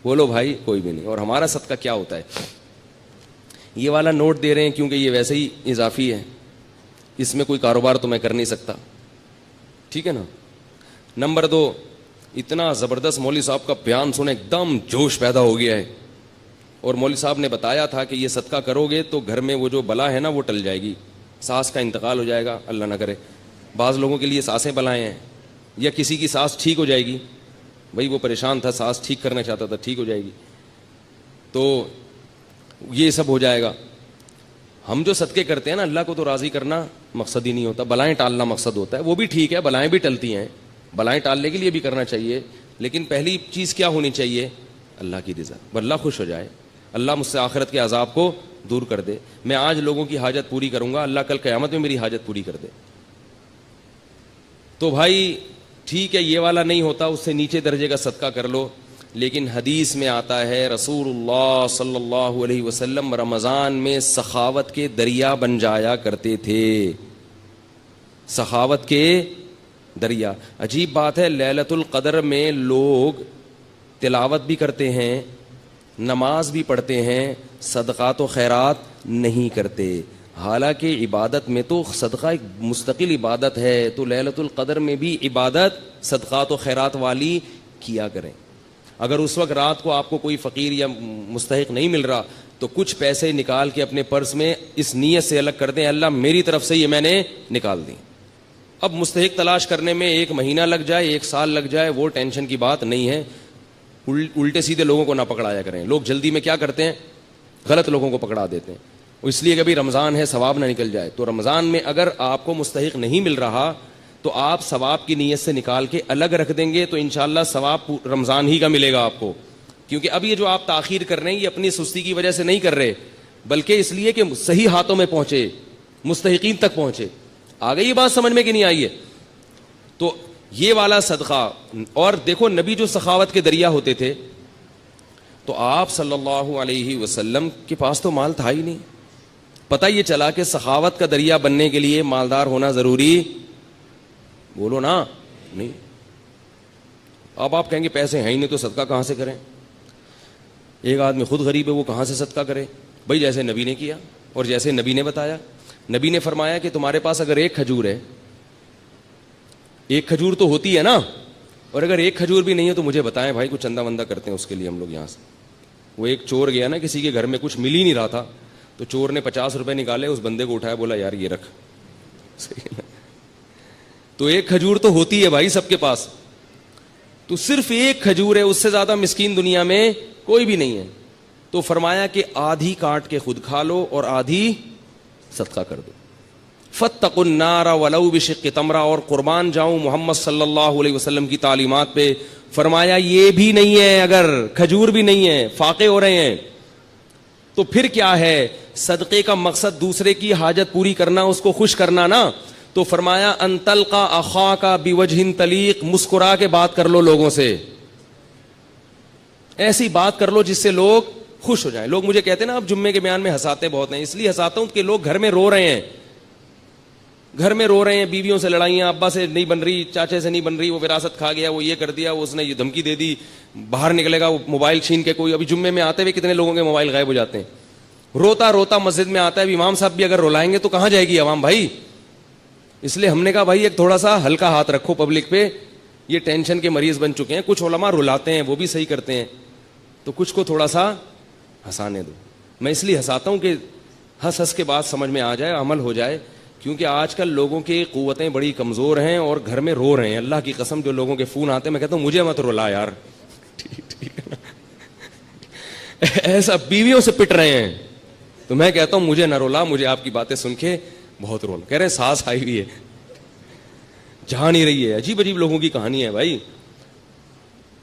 بولو بھائی کوئی بھی نہیں. اور ہمارا صدقہ کیا ہوتا ہے؟ یہ والا نوٹ دے رہے ہیں کیونکہ یہ ویسے ہی اضافی ہے، اس میں کوئی کاروبار تو میں کر نہیں سکتا، ٹھیک ہے نا. نمبر 2، اتنا زبردست مولوی صاحب کا بیان سنے ایک دم جوش پیدا ہو گیا ہے، اور مولوی صاحب نے بتایا تھا کہ یہ صدقہ کرو گے تو گھر میں وہ جو بلا ہے نا وہ ٹل جائے گی، ساس کا انتقال ہو جائے گا، اللہ نہ کرے. بعض لوگوں کے لیے سانسیں بلائیں ہیں، یا کسی کی سانس ٹھیک ہو جائے گی، بھائی وہ پریشان تھا، سانس ٹھیک کرنا چاہتا تھا، ٹھیک ہو جائے گی، تو یہ سب ہو جائے گا. ہم جو صدقے کرتے ہیں نا، اللہ کو تو راضی کرنا مقصد ہی نہیں ہوتا، بلائیں ٹالنا مقصد ہوتا ہے. وہ بھی ٹھیک ہے، بلائیں بھی ٹلتی ہیں، بلائیں ٹالنے کے لیے بھی کرنا چاہیے، لیکن پہلی چیز کیا ہونی چاہیے؟ اللہ کی رضا، اللہ خوش ہو جائے، اللہ مجھ سے آخرت کے عذاب کو دور کر دے. میں آج لوگوں کی حاجت پوری کروں گا، اللہ کل قیامت میں میری حاجت پوری کر دے. تو بھائی ٹھیک ہے، یہ والا نہیں ہوتا، اس سے نیچے درجے کا صدقہ کر لو. لیکن حدیث میں آتا ہے رسول اللہ صلی اللہ علیہ وسلم رمضان میں سخاوت کے دریا بن جایا کرتے تھے، سخاوت کے دریا. عجیب بات ہے، لیلۃ القدر میں لوگ تلاوت بھی کرتے ہیں، نماز بھی پڑھتے ہیں، صدقات و خیرات نہیں کرتے. حالانکہ عبادت میں تو صدقہ ایک مستقل عبادت ہے، تو لیلۃ القدر میں بھی عبادت صدقات و خیرات والی کیا کریں. اگر اس وقت رات کو آپ کو کوئی فقیر یا مستحق نہیں مل رہا تو کچھ پیسے نکال کے اپنے پرس میں اس نیت سے الگ کر دیں، اللہ میری طرف سے یہ میں نے نکال دی. اب مستحق تلاش کرنے میں 1 مہینہ لگ جائے، 1 سال لگ جائے، وہ ٹینشن کی بات نہیں ہے. الٹے سیدھے لوگوں کو نہ پکڑایا کریں. لوگ جلدی میں کیا کرتے ہیں؟ غلط لوگوں کو پکڑا دیتے ہیں، اس لیے کہ ابھی رمضان ہے ثواب نہ نکل جائے. تو رمضان میں اگر آپ کو مستحق نہیں مل رہا تو آپ ثواب کی نیت سے نکال کے الگ رکھ دیں گے تو انشاءاللہ ثواب رمضان ہی کا ملے گا آپ کو. کیونکہ اب یہ جو آپ تاخیر کر رہے ہیں یہ اپنی سستی کی وجہ سے نہیں کر رہے، بلکہ اس لیے کہ صحیح ہاتھوں میں پہنچے، مستحقین تک پہنچے. آ گئی یہ بات سمجھ میں کہ نہیں آئی ہے؟ تو یہ والا صدقہ. اور دیکھو نبی جو سخاوت کے دریا ہوتے تھے، تو آپ صلی اللہ علیہ وسلم کے پاس تو مال تھا ہی نہیں. پتہ یہ چلا کہ سخاوت کا دریا بننے کے لیے مالدار ہونا ضروری، بولو نا، نہیں. اب آپ کہیں گے پیسے ہیں ہی نہیں تو صدقہ کہاں سے کریں؟ ایک آدمی خود غریب ہے، وہ کہاں سے صدقہ کرے؟ بھائی جیسے نبی نے کیا اور جیسے نبی نے بتایا. نبی نے فرمایا کہ تمہارے پاس اگر 1 کھجور ہے، 1 کھجور تو ہوتی ہے نا، اور اگر 1 کھجور بھی نہیں ہے تو مجھے بتائیں بھائی، کچھ چندہ وندہ کرتے ہیں اس کے لیے ہم لوگ یہاں سے. وہ ایک چور گیا نا کسی کے گھر میں، کچھ مل ہی نہیں رہا تھا، تو چور نے 50 روپے نکالے، اس بندے کو اٹھایا، بولا یار یہ رکھ. تو 1 کھجور تو ہوتی ہے بھائی سب کے پاس، تو صرف 1 کھجور ہے، اس سے زیادہ مسکین دنیا میں کوئی بھی نہیں ہے. تو فرمایا کہ آدھی کاٹ کے خود کھا لو اور آدھی صدقہ کر دو. فاتقوا النار ولو بشق تمرہ. اور قربان جاؤں محمد صلی اللہ علیہ وسلم کی تعلیمات پہ. فرمایا یہ بھی نہیں ہے، اگر کھجور بھی نہیں ہے، فاقے ہو رہے ہیں، تو پھر کیا ہے؟ صدقے کا مقصد دوسرے کی حاجت پوری کرنا، اس کو خوش کرنا نا. تو فرمایا ان تلقى اخاك بوجه طلیق. مسکرا کے بات کر لو لوگوں سے، ایسی بات کر لو جس سے لوگ خوش ہو جائیں. لوگ مجھے کہتے ہیں نا اب جمعے کے بیان میں ہنساتے بہت ہیں، اس لیے ہنساتا ہوں کہ لوگ گھر میں رو رہے ہیں، گھر میں رو رہے ہیں، بیویوں سے لڑائیاں، ابا سے نہیں بن رہی، چاچے سے نہیں بن رہی، وہ وراثت کھا گیا، وہ یہ کر دیا، وہ اس نے یہ دھمکی دے دی، باہر نکلے گا وہ موبائل چھین کے. کوئی ابھی جمعے میں آتے ہوئے کتنے لوگوں کے موبائل غائب ہو جاتے ہیں. روتا روتا مسجد میں آتا ہے. امام صاحب بھی اگر رولائیں گے تو کہاں جائے گی عوام بھائی؟ اس لیے ہم نے کہا بھائی ایک تھوڑا سا ہلکا ہاتھ رکھو پبلک پہ. یہ ٹینشن کے مریض بن چکے ہیں. کچھ علماء رلاتے ہیں، وہ بھی صحیح کرتے ہیں، تو کچھ کو تھوڑا سا ہنسانے دو. میں اس لیے ہنساتا ہوں کہ ہنس ہنس کے بعد سمجھ میں آ جائے، عمل ہو جائے. کیونکہ آج کل لوگوں کی قوتیں بڑی کمزور ہیں اور گھر میں رو رہے ہیں. اللہ کی قسم جو لوگوں کے فون آتے ہیں میں کہتا ہوں مجھے مت رلا یار. ٹھیک ہے نا؟ ایسا بیویوں سے پٹ رہے ہیں تو میں کہتا ہوں مجھے نہ رولا، مجھے آپ کی باتیں سن کے بہت رونا. کہہ رہے ہیں سانس آئی ہوئی ہے، جہاں نہیں رہی ہے. عجیب عجیب لوگوں کی کہانی ہے بھائی.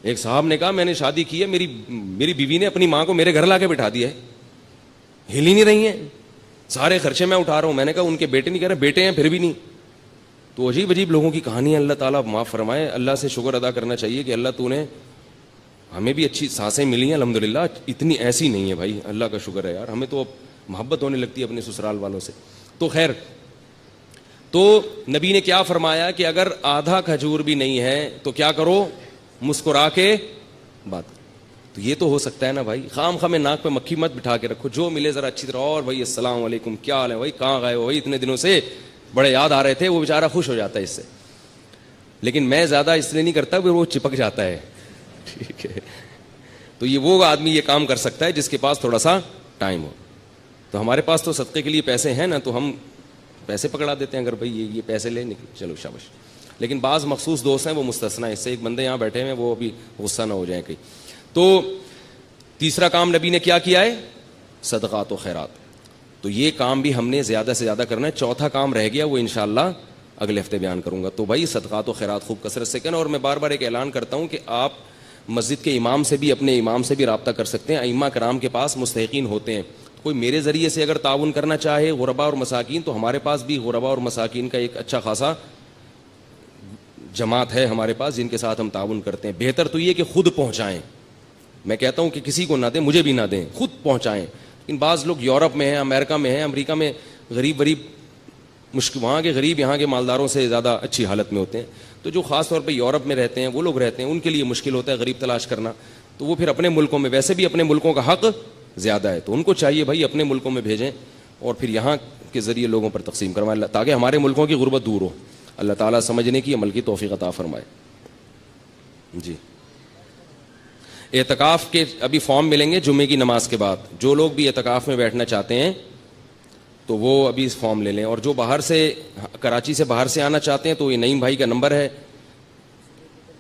ایک صاحب نے کہا میں نے شادی کی ہے, میری بیوی نے اپنی ماں کو میرے گھر لا کے بٹھا دیا ہے, ہل ہی نہیں رہی ہیں, سارے خرچے میں اٹھا رہا ہوں. میں نے کہا ان کے بیٹے نہیں, کہہ رہے بیٹے ہیں پھر بھی نہیں. تو عجیب عجیب لوگوں کی کہانیاں, اللہ تعالیٰ معاف فرمائے. اللہ سے شکر ادا کرنا چاہیے کہ اللہ تو نے ہمیں بھی اچھی سانسیں ملی ہیں الحمدللہ, اتنی ایسی نہیں ہے بھائی, اللہ کا شکر ہے یار. ہمیں تو اب محبت ہونے لگتی ہے اپنے سسرال والوں سے. تو خیر, تو نبی نے کیا فرمایا کہ اگر آدھا کھجور بھی نہیں ہے تو کیا کرو, مسکرا کے بات. تو یہ تو ہو سکتا ہے نا بھائی, خام خام ناک پہ مکھی مت بٹھا کے رکھو, جو ملے ذرا اچھی طرح, اور بھائی السلام علیکم کیا حال ہے بھائی, کہاں گئے ہو بھائی, اتنے دنوں سے بڑے یاد آ رہے تھے, وہ بیچارہ خوش ہو جاتا ہے اس سے. لیکن میں زیادہ اس لیے نہیں کرتا کہ وہ چپک جاتا ہے, ٹھیک ہے. تو یہ وہ آدمی یہ کام کر سکتا ہے جس کے پاس تھوڑا سا ٹائم ہو. تو ہمارے پاس تو صدقے کے لیے پیسے ہیں نا, تو ہم پیسے پکڑا دیتے ہیں, اگر بھائی یہ پیسے لے نکل, چلو شاباش. لیکن بعض مخصوص دوست ہیں وہ مستثنا ہیں اس سے. ایک بندے یہاں بیٹھے ہیں, وہ ابھی غصہ نہ ہو جائیں کہیں. تو تیسرا کام نبی نے کیا ہے, صدقات و خیرات. تو یہ کام بھی ہم نے زیادہ سے زیادہ کرنا ہے. چوتھا کام رہ گیا, وہ انشاءاللہ اگلے ہفتے بیان کروں گا. تو بھائی صدقات و خیرات خوب کثرت سے کرنا. اور میں بار بار ایک اعلان کرتا ہوں کہ آپ مسجد کے امام سے بھی, اپنے امام سے بھی رابطہ کر سکتے ہیں. ائمہ کرام کے پاس مستحقین ہوتے ہیں. کوئی میرے ذریعے سے اگر تعاون کرنا چاہے غربا اور مساکین, تو ہمارے پاس بھی غربا اور مساکین کا ایک اچھا خاصا جماعت ہے ہمارے پاس, جن کے ساتھ ہم تعاون کرتے ہیں. بہتر تو یہ کہ خود پہنچائیں. میں کہتا ہوں کہ کسی کو نہ دیں, مجھے بھی نہ دیں, خود پہنچائیں. لیکن بعض لوگ یورپ میں ہیں, امریکہ میں ہیں, امریکہ میں غریب مشکل, وہاں کے غریب یہاں کے مالداروں سے زیادہ اچھی حالت میں ہوتے ہیں. تو جو خاص طور پہ یورپ میں رہتے ہیں, وہ لوگ رہتے ہیں, ان کے لیے مشکل ہوتا ہے غریب تلاش کرنا. تو وہ پھر اپنے ملکوں میں, ویسے بھی اپنے ملکوں کا حق زیادہ ہے, تو ان کو چاہیے بھائی اپنے ملکوں میں بھیجیں اور پھر یہاں کے ذریعے لوگوں پر تقسیم کروائیں, تاکہ ہمارے ملکوں کی غربت دور ہو. اللہ تعالیٰ سمجھنے کی, عمل کی توفیق عطا فرمائے. جی, اعتکاف کے ابھی فارم ملیں گے جمعے کی نماز کے بعد. جو لوگ بھی اعتکاف میں بیٹھنا چاہتے ہیں تو وہ ابھی اس فارم لے لیں. اور جو باہر سے, کراچی سے باہر سے آنا چاہتے ہیں, تو یہ نعیم بھائی کا نمبر ہے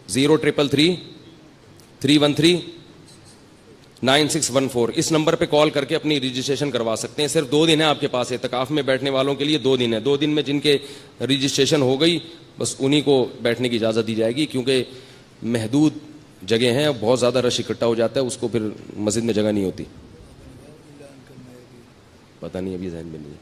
03339614. اس نمبر پہ کال کر کے اپنی رجسٹریشن کروا سکتے ہیں. صرف 2 دن ہے آپ کے پاس اعتکاف میں بیٹھنے والوں کے لیے, 2 دن ہے. 2 دن میں جن کے رجسٹریشن ہو گئی بس انہی کو بیٹھنے کی اجازت دی جائے گی, کیونکہ محدود جگہ ہیں, بہت زیادہ رش اکٹھا ہو جاتا ہے, اس کو پھر مسجد میں جگہ نہیں ہوتی. پتہ نہیں, ابھی ذہن میں نہیں ہے.